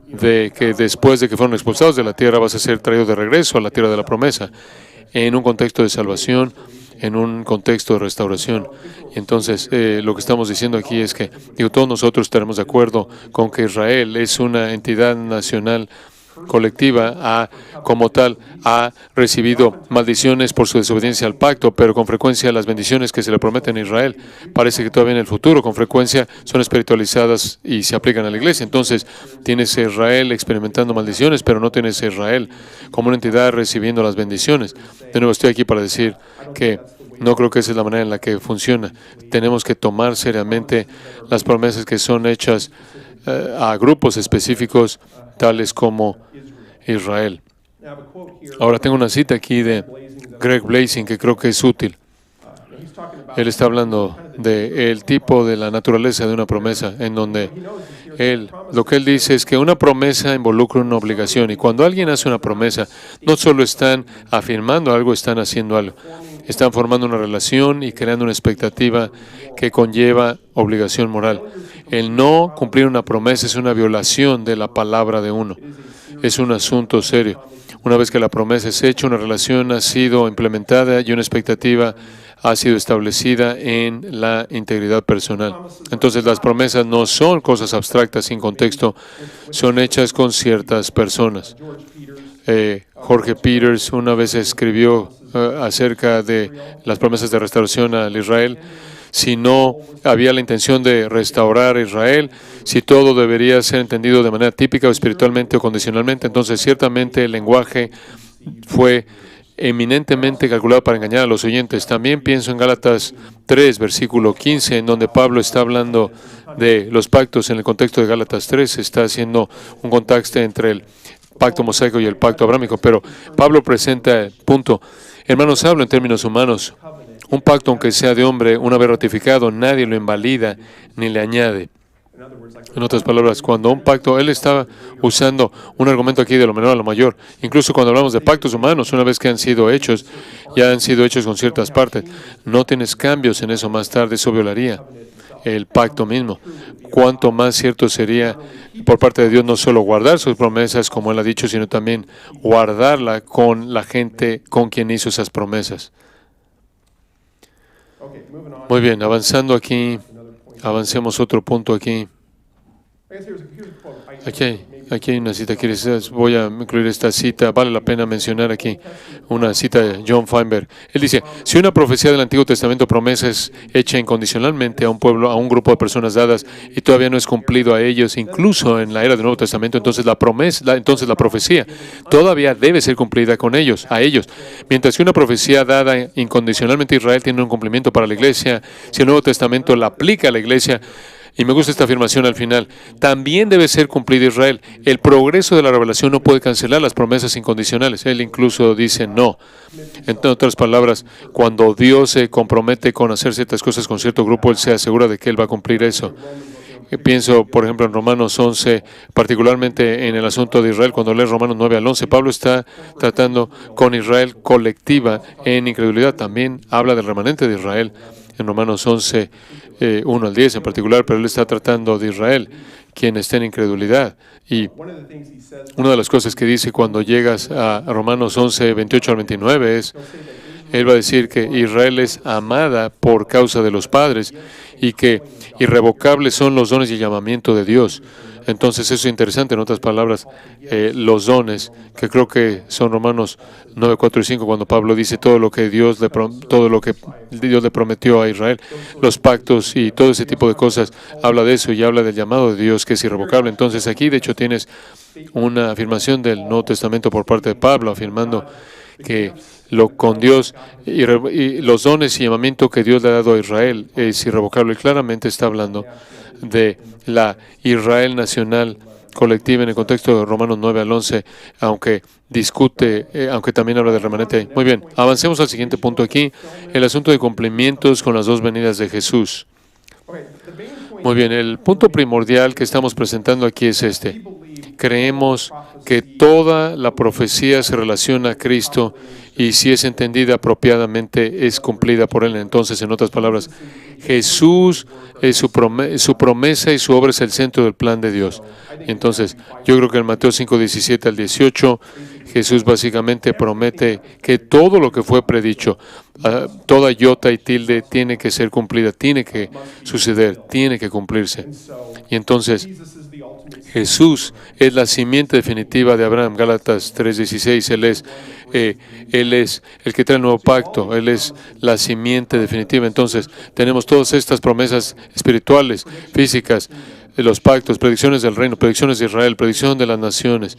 de que después de que fueron expulsados de la tierra, vas a ser traído de regreso a la tierra de la promesa, en un contexto de salvación, en un contexto de restauración. Y entonces, lo que estamos diciendo aquí es que, todos nosotros estaremos de acuerdo con que Israel es una entidad nacional colectiva, como tal, ha recibido maldiciones por su desobediencia al pacto, pero con frecuencia las bendiciones que se le prometen a Israel, parece que todavía en el futuro, con frecuencia son espiritualizadas y se aplican a la iglesia. Entonces, tienes a Israel experimentando maldiciones, pero no tienes a Israel como una entidad recibiendo las bendiciones. De nuevo, estoy aquí para decir que no creo que esa es la manera en la que funciona. Tenemos que tomar seriamente las promesas que son hechas a grupos específicos, tales como Israel. Ahora tengo una cita aquí de Greg Blasing que creo que es útil. Él está hablando del tipo de la naturaleza de una promesa, en donde lo que él dice es que una promesa involucra una obligación, y cuando alguien hace una promesa, no solo están afirmando algo, están haciendo algo. Están formando una relación y creando una expectativa que conlleva obligación moral. El no cumplir una promesa es una violación de la palabra de uno. Es un asunto serio. Una vez que la promesa es hecha, una relación ha sido implementada y una expectativa ha sido establecida en la integridad personal. Entonces, las promesas no son cosas abstractas sin contexto, son hechas con ciertas personas. Jorge Peters una vez escribió acerca de las promesas de restauración al Israel. Si no había la intención de restaurar a Israel, si todo debería ser entendido de manera típica o espiritualmente o condicionalmente, entonces ciertamente el lenguaje fue eminentemente calculado para engañar a los oyentes. También pienso en Gálatas 3, versículo 15, en donde Pablo está hablando de los pactos. En el contexto de Gálatas 3 está haciendo un contraste entre el pacto mosaico y el pacto abrámico, pero Pablo presenta el punto. Hermanos, hablo en términos humanos. Un pacto, aunque sea de hombre, una vez ratificado, nadie lo invalida ni le añade. En otras palabras, cuando un pacto, él está usando un argumento aquí de lo menor a lo mayor. Incluso cuando hablamos de pactos humanos, una vez que han sido hechos, ya han sido hechos con ciertas partes. No tienes cambios en eso más tarde, eso violaría el pacto mismo. Cuánto más cierto sería por parte de Dios no solo guardar sus promesas, como Él ha dicho, sino también guardarla con la gente con quien hizo esas promesas. Muy bien, avanzando aquí, avancemos otro punto aquí. Aquí hay una cita, voy a incluir esta cita, vale la pena mencionar aquí una cita de John Feinberg. Él dice, si una profecía del Antiguo Testamento promesa es hecha incondicionalmente a un pueblo, a un grupo de personas dadas, y todavía no es cumplido a ellos, incluso en la era del Nuevo Testamento, entonces la profecía todavía debe ser cumplida con ellos, a ellos. Mientras que una profecía dada incondicionalmente a Israel tiene un cumplimiento para la iglesia, si el Nuevo Testamento la aplica a la iglesia, y me gusta esta afirmación al final, también debe ser cumplido Israel. El progreso de la revelación no puede cancelar las promesas incondicionales. Él incluso dice no. En otras palabras, cuando Dios se compromete con hacer ciertas cosas con cierto grupo, Él se asegura de que Él va a cumplir eso. Pienso, por ejemplo, en Romanos 11, particularmente en el asunto de Israel. Cuando lees Romanos 9 al 11, Pablo está tratando con Israel colectiva en incredulidad. También habla del remanente de Israel en Romanos 11, 1 al 10 en particular, pero él está tratando de Israel, quien está en incredulidad. Y una de las cosas que dice cuando llegas a Romanos 11, 28 al 29 es, Él va a decir que Israel es amada por causa de los padres y que irrevocables son los dones y llamamiento de Dios. Entonces eso es interesante, en otras palabras, los dones, que creo que son Romanos 9, 4 y 5, cuando Pablo dice todo lo que Dios le prometió a Israel, los pactos y todo ese tipo de cosas, habla de eso y habla del llamado de Dios que es irrevocable. Entonces aquí, de hecho, tienes una afirmación del Nuevo Testamento por parte de Pablo, afirmando que con Dios y los dones y llamamiento que Dios le ha dado a Israel es irrevocable. Y claramente está hablando de la Israel nacional colectiva en el contexto de Romanos 9 al 11, aunque aunque también habla del remanente ahí. Muy bien, avancemos al siguiente punto aquí, el asunto de cumplimientos con las dos venidas de Jesús. Muy bien, el punto primordial que estamos presentando aquí es este. Creemos que toda la profecía se relaciona a Cristo y si es entendida apropiadamente es cumplida por Él. Entonces, en otras palabras, Jesús es su promesa y su obra es el centro del plan de Dios. Entonces, yo creo que en Mateo 5, 17 al 18, Jesús básicamente promete que todo lo que fue predicho, toda iota y tilde tiene que ser cumplida, tiene que suceder, tiene que cumplirse. Y entonces, Jesús es la simiente definitiva de Abraham, Gálatas 3:16. Él es el que trae el nuevo pacto, Él es la simiente definitiva. Entonces, tenemos todas estas promesas espirituales, físicas, los pactos, predicciones del reino, predicciones de Israel, predicción de las naciones,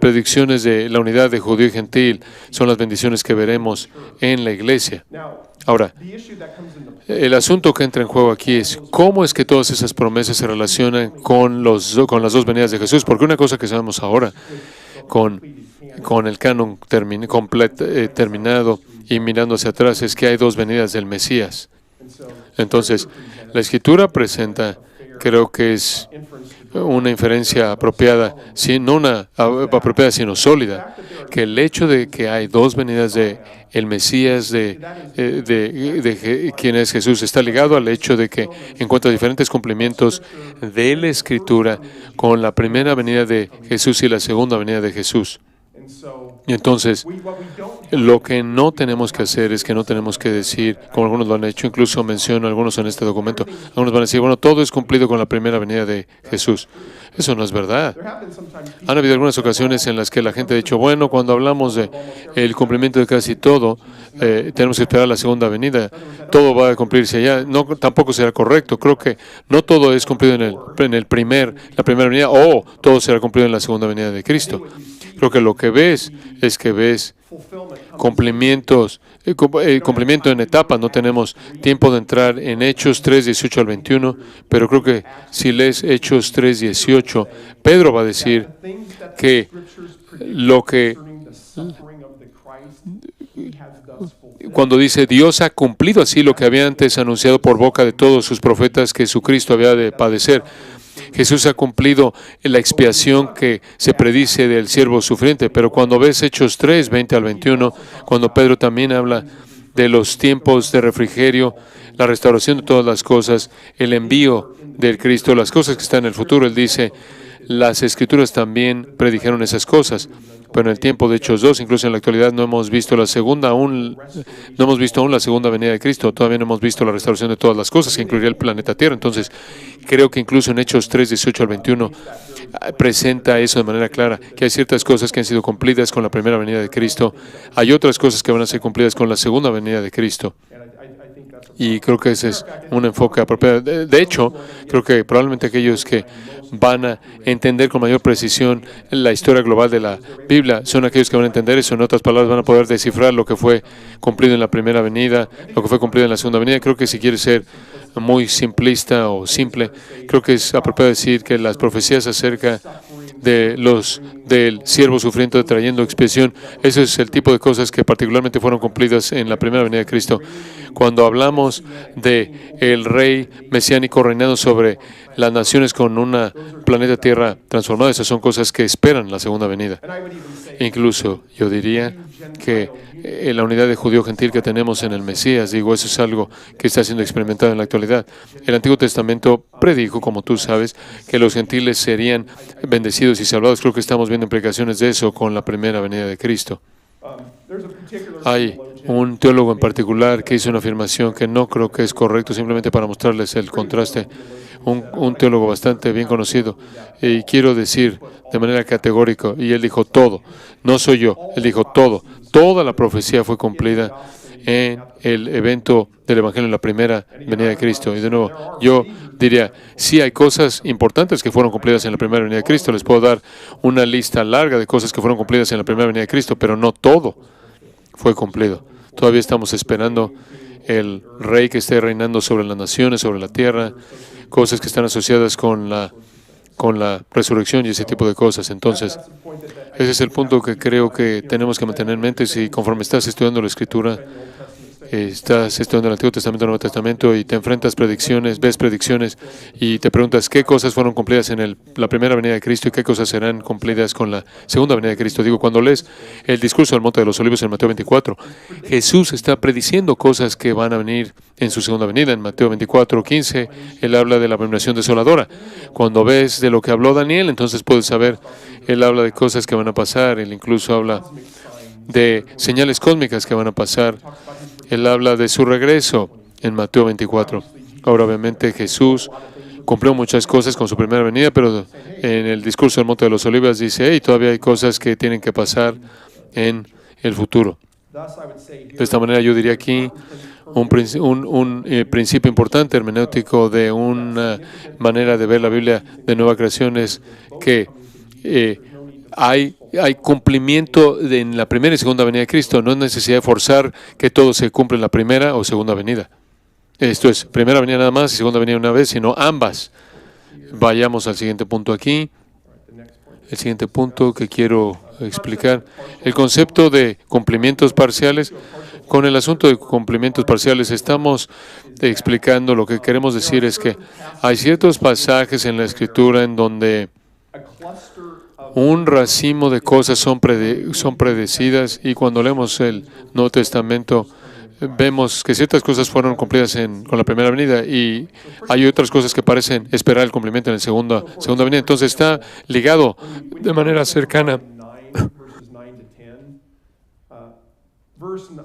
predicciones de la unidad de judío y gentil, son las bendiciones que veremos en la iglesia. Ahora, el asunto que entra en juego aquí es cómo es que todas esas promesas se relacionan con las dos venidas de Jesús, porque una cosa que sabemos ahora, con el canon terminado y mirando hacia atrás, es que hay dos venidas del Mesías. Entonces, la Escritura presenta, creo que es una inferencia apropiada, no una apropiada, sino sólida, que el hecho de que hay dos venidas de el Mesías, de quien es Jesús, está ligado al hecho de que encuentra diferentes cumplimientos de la Escritura con la primera venida de Jesús y la segunda venida de Jesús. Y entonces, lo que no tenemos que hacer es que no tenemos que decir, como algunos lo han hecho, incluso menciono algunos en este documento, algunos van a decir, bueno, todo es cumplido con la primera venida de Jesús. Eso no es verdad. Han habido algunas ocasiones en las que la gente ha dicho, bueno, cuando hablamos de el cumplimiento de casi todo, tenemos que esperar la segunda venida, todo va a cumplirse allá. No, tampoco será correcto. Creo que no todo es cumplido en la primera venida, o todo será cumplido en la segunda venida de Cristo. Creo que lo que ves es que ves cumplimiento en etapas. No tenemos tiempo de entrar en Hechos 3, 18 al 21, pero creo que si lees Hechos 3, 18, Pedro va a decir que cuando dice Dios ha cumplido así lo que había antes anunciado por boca de todos sus profetas que Jesucristo había de padecer. Jesús ha cumplido la expiación que se predice del siervo sufriente, pero cuando ves Hechos 3, 20 al 21, cuando Pedro también habla de los tiempos de refrigerio, la restauración de todas las cosas, el envío del Cristo, las cosas que están en el futuro, él dice, las Escrituras también predijeron esas cosas. Pero en el tiempo de Hechos 2, incluso en la actualidad, no hemos visto aún la segunda venida de Cristo. Todavía no hemos visto la restauración de todas las cosas, que incluiría el planeta Tierra. Entonces, creo que incluso en Hechos 3, 18 al 21, presenta eso de manera clara, que hay ciertas cosas que han sido cumplidas con la primera venida de Cristo. Hay otras cosas que van a ser cumplidas con la segunda venida de Cristo. Y creo que ese es un enfoque apropiado. De hecho, creo que probablemente aquellos que van a entender con mayor precisión la historia global de la Biblia son aquellos que van a entender eso. En otras palabras, van a poder descifrar lo que fue cumplido en la primera venida, lo que fue cumplido en la segunda venida. Creo que si quiere ser muy simplista o simple, creo que es apropiado decir que las profecías acerca del siervo sufriente trayendo expiación, ese es el tipo de cosas que particularmente fueron cumplidas en la primera venida de Cristo. Cuando hablamos de el rey mesiánico reinando sobre las naciones con una planeta Tierra transformada, esas son cosas que esperan la segunda venida. Incluso yo diría que la unidad de judío gentil que tenemos en el Mesías, eso es algo que está siendo experimentado en la actualidad. El Antiguo Testamento predijo, como tú sabes, que los gentiles serían bendecidos y salvados. Creo que estamos viendo implicaciones de eso con la primera venida de Cristo. Hay un teólogo en particular que hizo una afirmación que no creo que es correcto, simplemente para mostrarles el contraste. Un teólogo bastante bien conocido, y quiero decir de manera categórica, y él dijo todo, no soy yo, él dijo todo, toda la profecía fue cumplida en el evento del Evangelio en la primera venida de Cristo. Y de nuevo, yo diría, sí hay cosas importantes que fueron cumplidas en la primera venida de Cristo, les puedo dar una lista larga de cosas que fueron cumplidas en la primera venida de Cristo, pero no todo fue cumplido. Todavía estamos esperando el rey que esté reinando sobre las naciones, sobre la tierra, cosas que están asociadas con la resurrección y ese tipo de cosas. Entonces, ese es el punto que creo que tenemos que mantener en mente. Si conforme estás estudiando la Escritura, estás estudiando el Antiguo Testamento, el Nuevo Testamento, y te enfrentas predicciones, ves predicciones, y te preguntas qué cosas fueron cumplidas en la primera venida de Cristo y qué cosas serán cumplidas con la segunda venida de Cristo. Digo, cuando lees el discurso del Monte de los Olivos en Mateo 24, Jesús está prediciendo cosas que van a venir en su segunda venida. En Mateo 24:15, Él habla de la abominación desoladora. Cuando ves de lo que habló Daniel, entonces puedes saber, Él habla de cosas que van a pasar. Él incluso habla de señales cósmicas que van a pasar. Él habla de su regreso en Mateo 24. Ahora, obviamente, Jesús cumplió muchas cosas con su primera venida, pero en el discurso del Monte de los Olivos dice, hey, todavía hay cosas que tienen que pasar en el futuro. De esta manera, yo diría aquí un principio importante hermenéutico de una manera de ver la Biblia de nueva creación es que hay cumplimiento en la primera y segunda venida de Cristo. No es necesidad de forzar que todo se cumpla en la primera o segunda venida. Esto es primera venida nada más y segunda venida una vez, sino ambas. Vayamos al siguiente punto aquí. El siguiente punto que quiero explicar. El concepto de cumplimientos parciales. Con el asunto de cumplimientos parciales estamos explicando, lo que queremos decir es que hay ciertos pasajes en la Escritura en donde un racimo de cosas son predecidas, y cuando leemos el Nuevo Testamento vemos que ciertas cosas fueron cumplidas con la primera venida y hay otras cosas que parecen esperar el cumplimiento en la segunda venida. Entonces está ligado de manera cercana.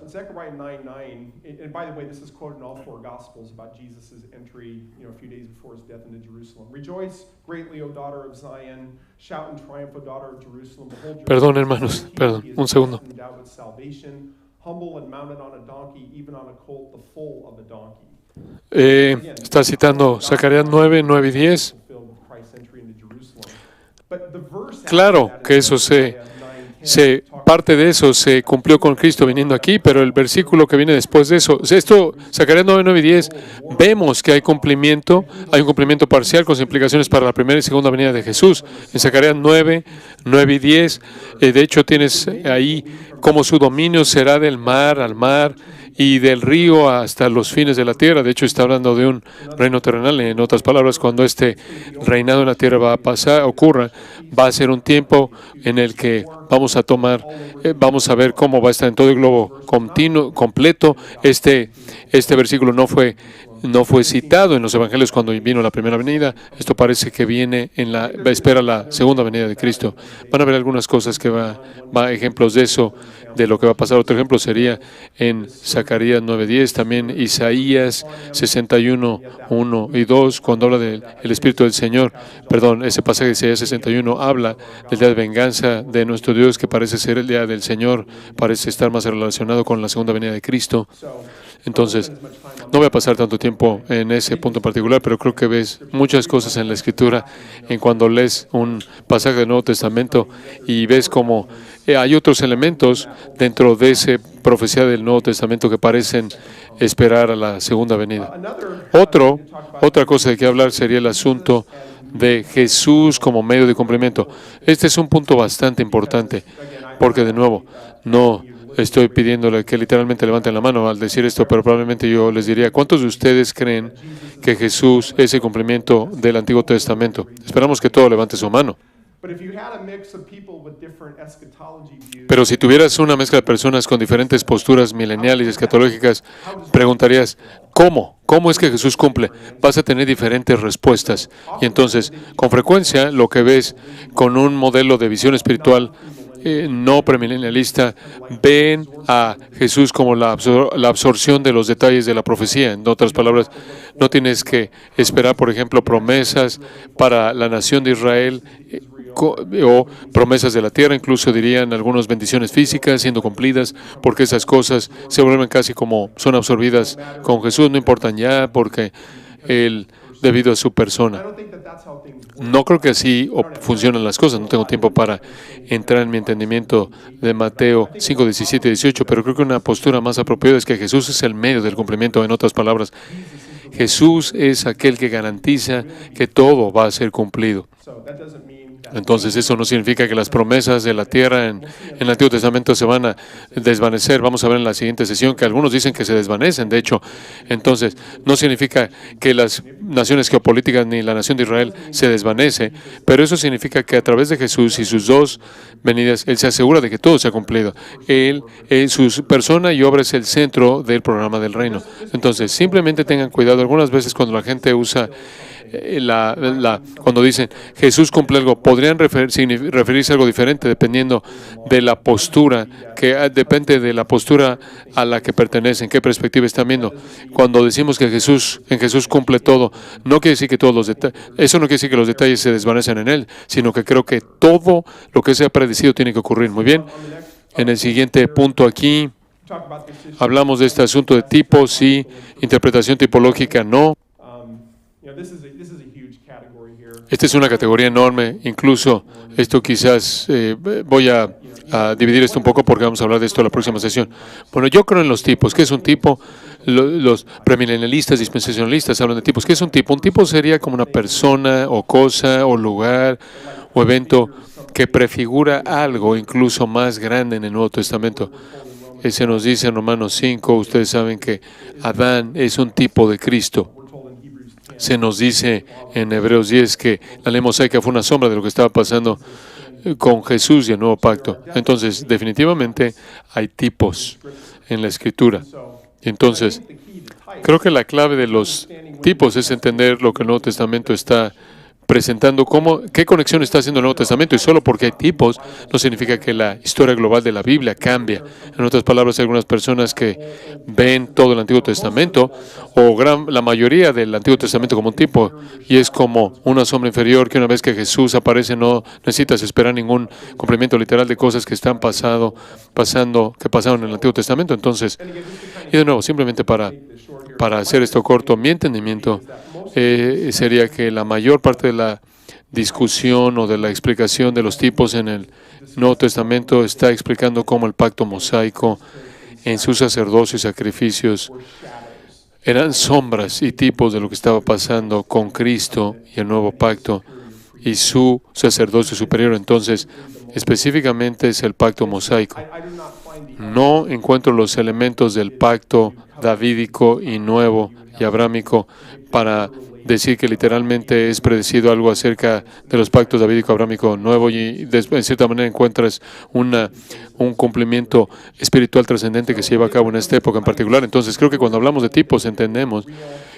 Zechariah 9:9, and by the way, this is quoted in all four Gospels about Jesus' entry, a few days before his death into Jerusalem. Rejoice greatly, O daughter of Zion. Shout in triumph, O daughter of Jerusalem. Perdón, hermanos, un segundo. Humble and mounted on a donkey, even on a colt, the foal of a donkey. Está citando Zacarías 9 y 10. Claro que eso parte de eso se cumplió con Cristo viniendo aquí, pero el versículo que viene después de eso, Zacarías 9 y 10, vemos que hay un cumplimiento parcial con implicaciones para la primera y segunda venida de Jesús. En Zacarías 9 y 10, de hecho tienes ahí cómo su dominio será del mar al mar y del río hasta los fines de la tierra. De hecho, está hablando de un reino terrenal. En otras palabras, cuando este reinado en la tierra va a ser un tiempo en el que vamos a ver cómo va a estar en todo el globo completo. Este versículo no fue citado en los evangelios cuando vino la primera venida. Esto parece que viene espera la segunda venida de Cristo. Van a ver algunas cosas que ejemplos de eso, de lo que va a pasar. Otro ejemplo sería en Zacarías 9:10, también Isaías 61:1 y 2, cuando habla del Espíritu del Señor. Perdón, ese pasaje de Isaías 61 habla del día de venganza de nuestro Dios, que parece ser el día del Señor, parece estar más relacionado con la segunda venida de Cristo. Entonces, no voy a pasar tanto tiempo en ese punto en particular, pero creo que ves muchas cosas en la Escritura en cuando lees un pasaje del Nuevo Testamento y ves cómo hay otros elementos dentro de esa profecía del Nuevo Testamento que parecen esperar a la segunda venida. Otra cosa de que hablar sería el asunto de Jesús como medio de cumplimiento. Este es un punto bastante importante, porque de nuevo, no estoy pidiéndole que literalmente levanten la mano al decir esto, pero probablemente yo les diría, ¿cuántos de ustedes creen que Jesús es el cumplimiento del Antiguo Testamento? Esperamos que todo levante su mano. Pero si tuvieras una mezcla de personas con diferentes posturas mileniales y escatológicas, preguntarías, ¿cómo? ¿Cómo es que Jesús cumple? Vas a tener diferentes respuestas. Y entonces, con frecuencia, lo que ves con un modelo de visión espiritual no premilenialista ven a Jesús como la absorción de los detalles de la profecía. En otras palabras, no tienes que esperar, por ejemplo, promesas para la nación de Israel o promesas de la tierra, incluso dirían algunas bendiciones físicas siendo cumplidas, porque esas cosas se vuelven casi como son absorbidas con Jesús, no importan ya, porque Él, debido a su persona. No creo que así funcionan las cosas. No tengo tiempo para entrar en mi entendimiento de Mateo 5, 17 y 18, pero creo que una postura más apropiada es que Jesús es el medio del cumplimiento. En otras palabras, Jesús es aquel que garantiza que todo va a ser cumplido. Entonces, eso no significa que las promesas de la tierra en el Antiguo Testamento se van a desvanecer. Vamos a ver en la siguiente sesión que algunos dicen que se desvanecen. De hecho, entonces, no significa que las naciones geopolíticas ni la nación de Israel se desvanece, pero eso significa que a través de Jesús y sus dos venidas, Él se asegura de que todo se ha cumplido. Él, en su persona y obra, es el centro del programa del reino. Entonces, simplemente tengan cuidado. Algunas veces cuando la gente usa cuando dicen Jesús cumple algo, podrían referirse a algo diferente dependiendo de la postura, que depende de la postura a la que pertenecen, qué perspectiva están viendo. Cuando decimos que en Jesús cumple todo, no quiere decir que todos los detalles, eso no quiere decir que los detalles se desvanecen en Él, sino que creo que todo lo que sea predecido tiene que ocurrir. Muy bien, en el siguiente punto aquí hablamos de este asunto de tipos, sí, interpretación tipológica, no. Esta es una categoría enorme, incluso esto quizás voy a dividir esto un poco porque vamos a hablar de esto en la próxima sesión. Bueno, yo creo en los tipos. ¿Qué es un tipo? Los premilenialistas, dispensacionalistas hablan de tipos. ¿Qué es un tipo? Un tipo sería como una persona o cosa o lugar o evento que prefigura algo incluso más grande en el Nuevo Testamento. Se nos dice en Romanos 5, ustedes saben que Adán es un tipo de Cristo. Se nos dice en Hebreos 10 que la ley mosaica fue una sombra de lo que estaba pasando con Jesús y el nuevo pacto. Entonces, definitivamente hay tipos en la Escritura. Entonces, creo que la clave de los tipos es entender lo que el Nuevo Testamento está presentando, qué conexión está haciendo el Nuevo Testamento, y solo porque hay tipos no significa que la historia global de la Biblia cambia. En otras palabras, hay algunas personas que ven todo el Antiguo Testamento o la mayoría del Antiguo Testamento como un tipo, y es como una sombra inferior que una vez que Jesús aparece no necesitas esperar ningún cumplimiento literal de cosas que están pasando, que pasaron en el Antiguo Testamento. Entonces, y de nuevo, simplemente para hacer esto corto, mi entendimiento sería que la mayor parte de la discusión o de la explicación de los tipos en el Nuevo Testamento está explicando cómo el pacto mosaico en su sacerdocio y sacrificios eran sombras y tipos de lo que estaba pasando con Cristo y el nuevo pacto y su sacerdocio superior. Entonces, específicamente es el pacto mosaico. No encuentro los elementos del pacto davídico y nuevo y abrámico para decir que literalmente es predecido algo acerca de los pactos davídico, abrámico, nuevo, y en cierta manera encuentras un cumplimiento espiritual trascendente que se lleva a cabo en esta época en particular. Entonces creo que cuando hablamos de tipos entendemos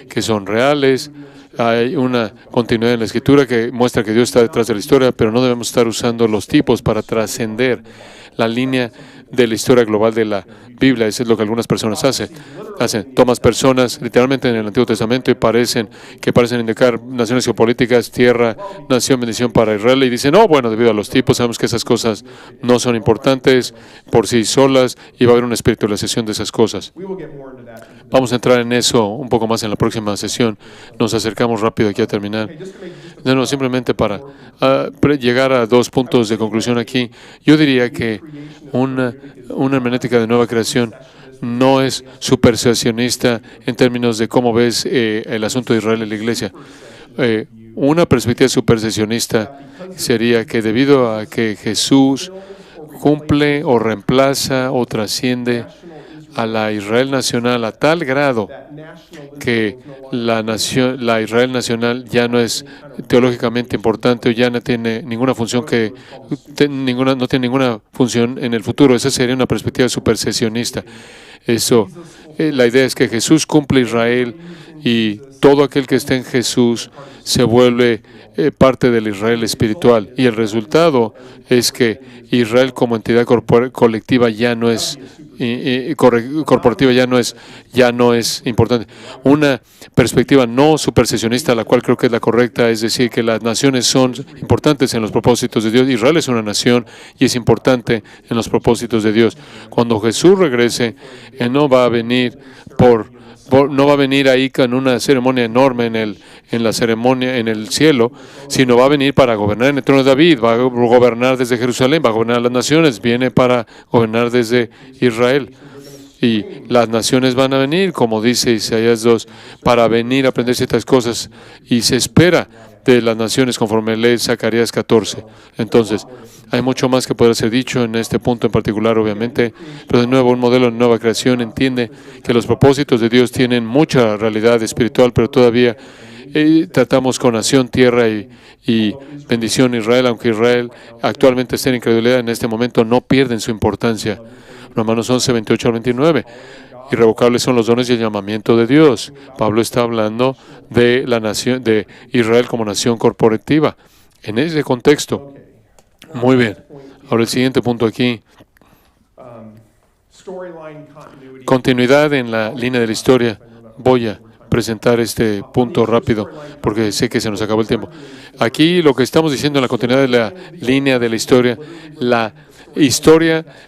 que son reales. Hay una continuidad en la Escritura que muestra que Dios está detrás de la historia, pero no debemos estar usando los tipos para trascender la línea de la historia global de la Biblia. Eso es lo que algunas personas hacen. Tomas personas literalmente en el Antiguo Testamento y parecen indicar naciones geopolíticas, tierra, nación, bendición para Israel, y dicen, bueno, debido a los tipos sabemos que esas cosas no son importantes por sí solas y va a haber una espiritualización de esas cosas. Vamos a entrar en eso un poco más en la próxima sesión. Nos acercamos rápido aquí a terminar. No, simplemente para llegar a 2 puntos de conclusión aquí. Yo diría que una hermenéutica de nueva creación no es supersesionista en términos de cómo ves el asunto de Israel y la Iglesia. Una perspectiva supersesionista sería que debido a que Jesús cumple o reemplaza o trasciende a la Israel nacional a tal grado que la Israel nacional ya no es teológicamente importante o ya no tiene ninguna función no tiene ninguna función en el futuro. Esa sería una perspectiva supersesionista. La idea es que Jesús cumple Israel y todo aquel que está en Jesús se vuelve parte del Israel espiritual. Y el resultado es que Israel como entidad colectiva ya no es corporativa, ya no es importante. Una perspectiva no supersesionista, la cual creo que es la correcta, es decir, que las naciones son importantes en los propósitos de Dios. Israel es una nación y es importante en los propósitos de Dios. Cuando Jesús regrese, Él no va a venir no va a venir ahí con una ceremonia enorme en la ceremonia en el cielo, sino va a venir para gobernar en el trono de David, va a gobernar desde Jerusalén, va a gobernar las naciones, viene para gobernar desde Israel. Y las naciones van a venir, como dice Isaías 2, para venir a aprender ciertas cosas, y se espera de las naciones conforme lee Zacarías 14. Entonces, hay mucho más que puede ser dicho en este punto en particular, obviamente, pero de nuevo, un modelo de nueva creación entiende que los propósitos de Dios tienen mucha realidad espiritual, pero todavía tratamos con nación, tierra y bendición Israel, aunque Israel actualmente esté en incredulidad en este momento, no pierden su importancia. Romanos 11, 28 al 29. Irrevocables son los dones y el llamamiento de Dios. Pablo está hablando de la nación de Israel como nación corporativa. En ese contexto. Muy bien. Ahora el siguiente punto aquí. Continuidad en la línea de la historia. Voy a presentar este punto rápido porque sé que se nos acabó el tiempo. Aquí lo que estamos diciendo en la continuidad de la línea de la historia,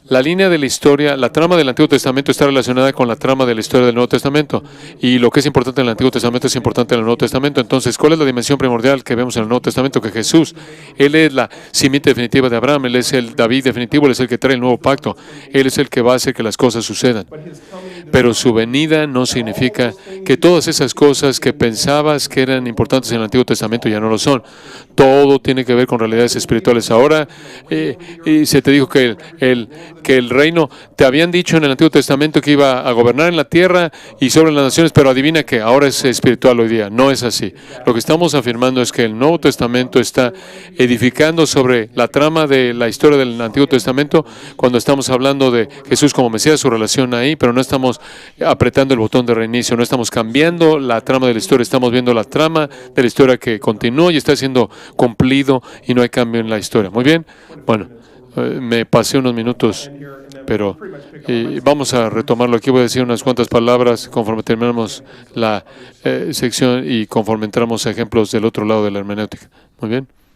la línea de la historia, la trama del Antiguo Testamento está relacionada con la trama de la historia del Nuevo Testamento. Y lo que es importante en el Antiguo Testamento es importante en el Nuevo Testamento. Entonces, ¿cuál es la dimensión primordial que vemos en el Nuevo Testamento? Que Jesús, Él es la simiente definitiva de Abraham, Él es el David definitivo, Él es el que trae el nuevo pacto, Él es el que va a hacer que las cosas sucedan. Pero su venida no significa que todas esas cosas que pensabas que eran importantes en el Antiguo Testamento ya no lo son. Todo tiene que ver con realidades espirituales. Ahora se te dijo que el reino, te habían dicho en el Antiguo Testamento que iba a gobernar en la tierra y sobre las naciones, pero adivina que ahora es espiritual hoy día. No es así. Lo que estamos afirmando es que el Nuevo Testamento está edificando sobre la trama de la historia del Antiguo Testamento cuando estamos hablando de Jesús como Mesías, su relación ahí, pero no estamos apretando el botón de reinicio, no estamos cambiando la trama de la historia, estamos viendo la trama de la historia que continúa y está siendo cumplido y no hay cambio en la historia. Muy bien. Bueno, me pasé unos minutos, pero vamos a retomarlo. Aquí voy a decir unas cuantas palabras conforme terminamos la sección y conforme entramos a ejemplos del otro lado de la hermenéutica. Muy bien.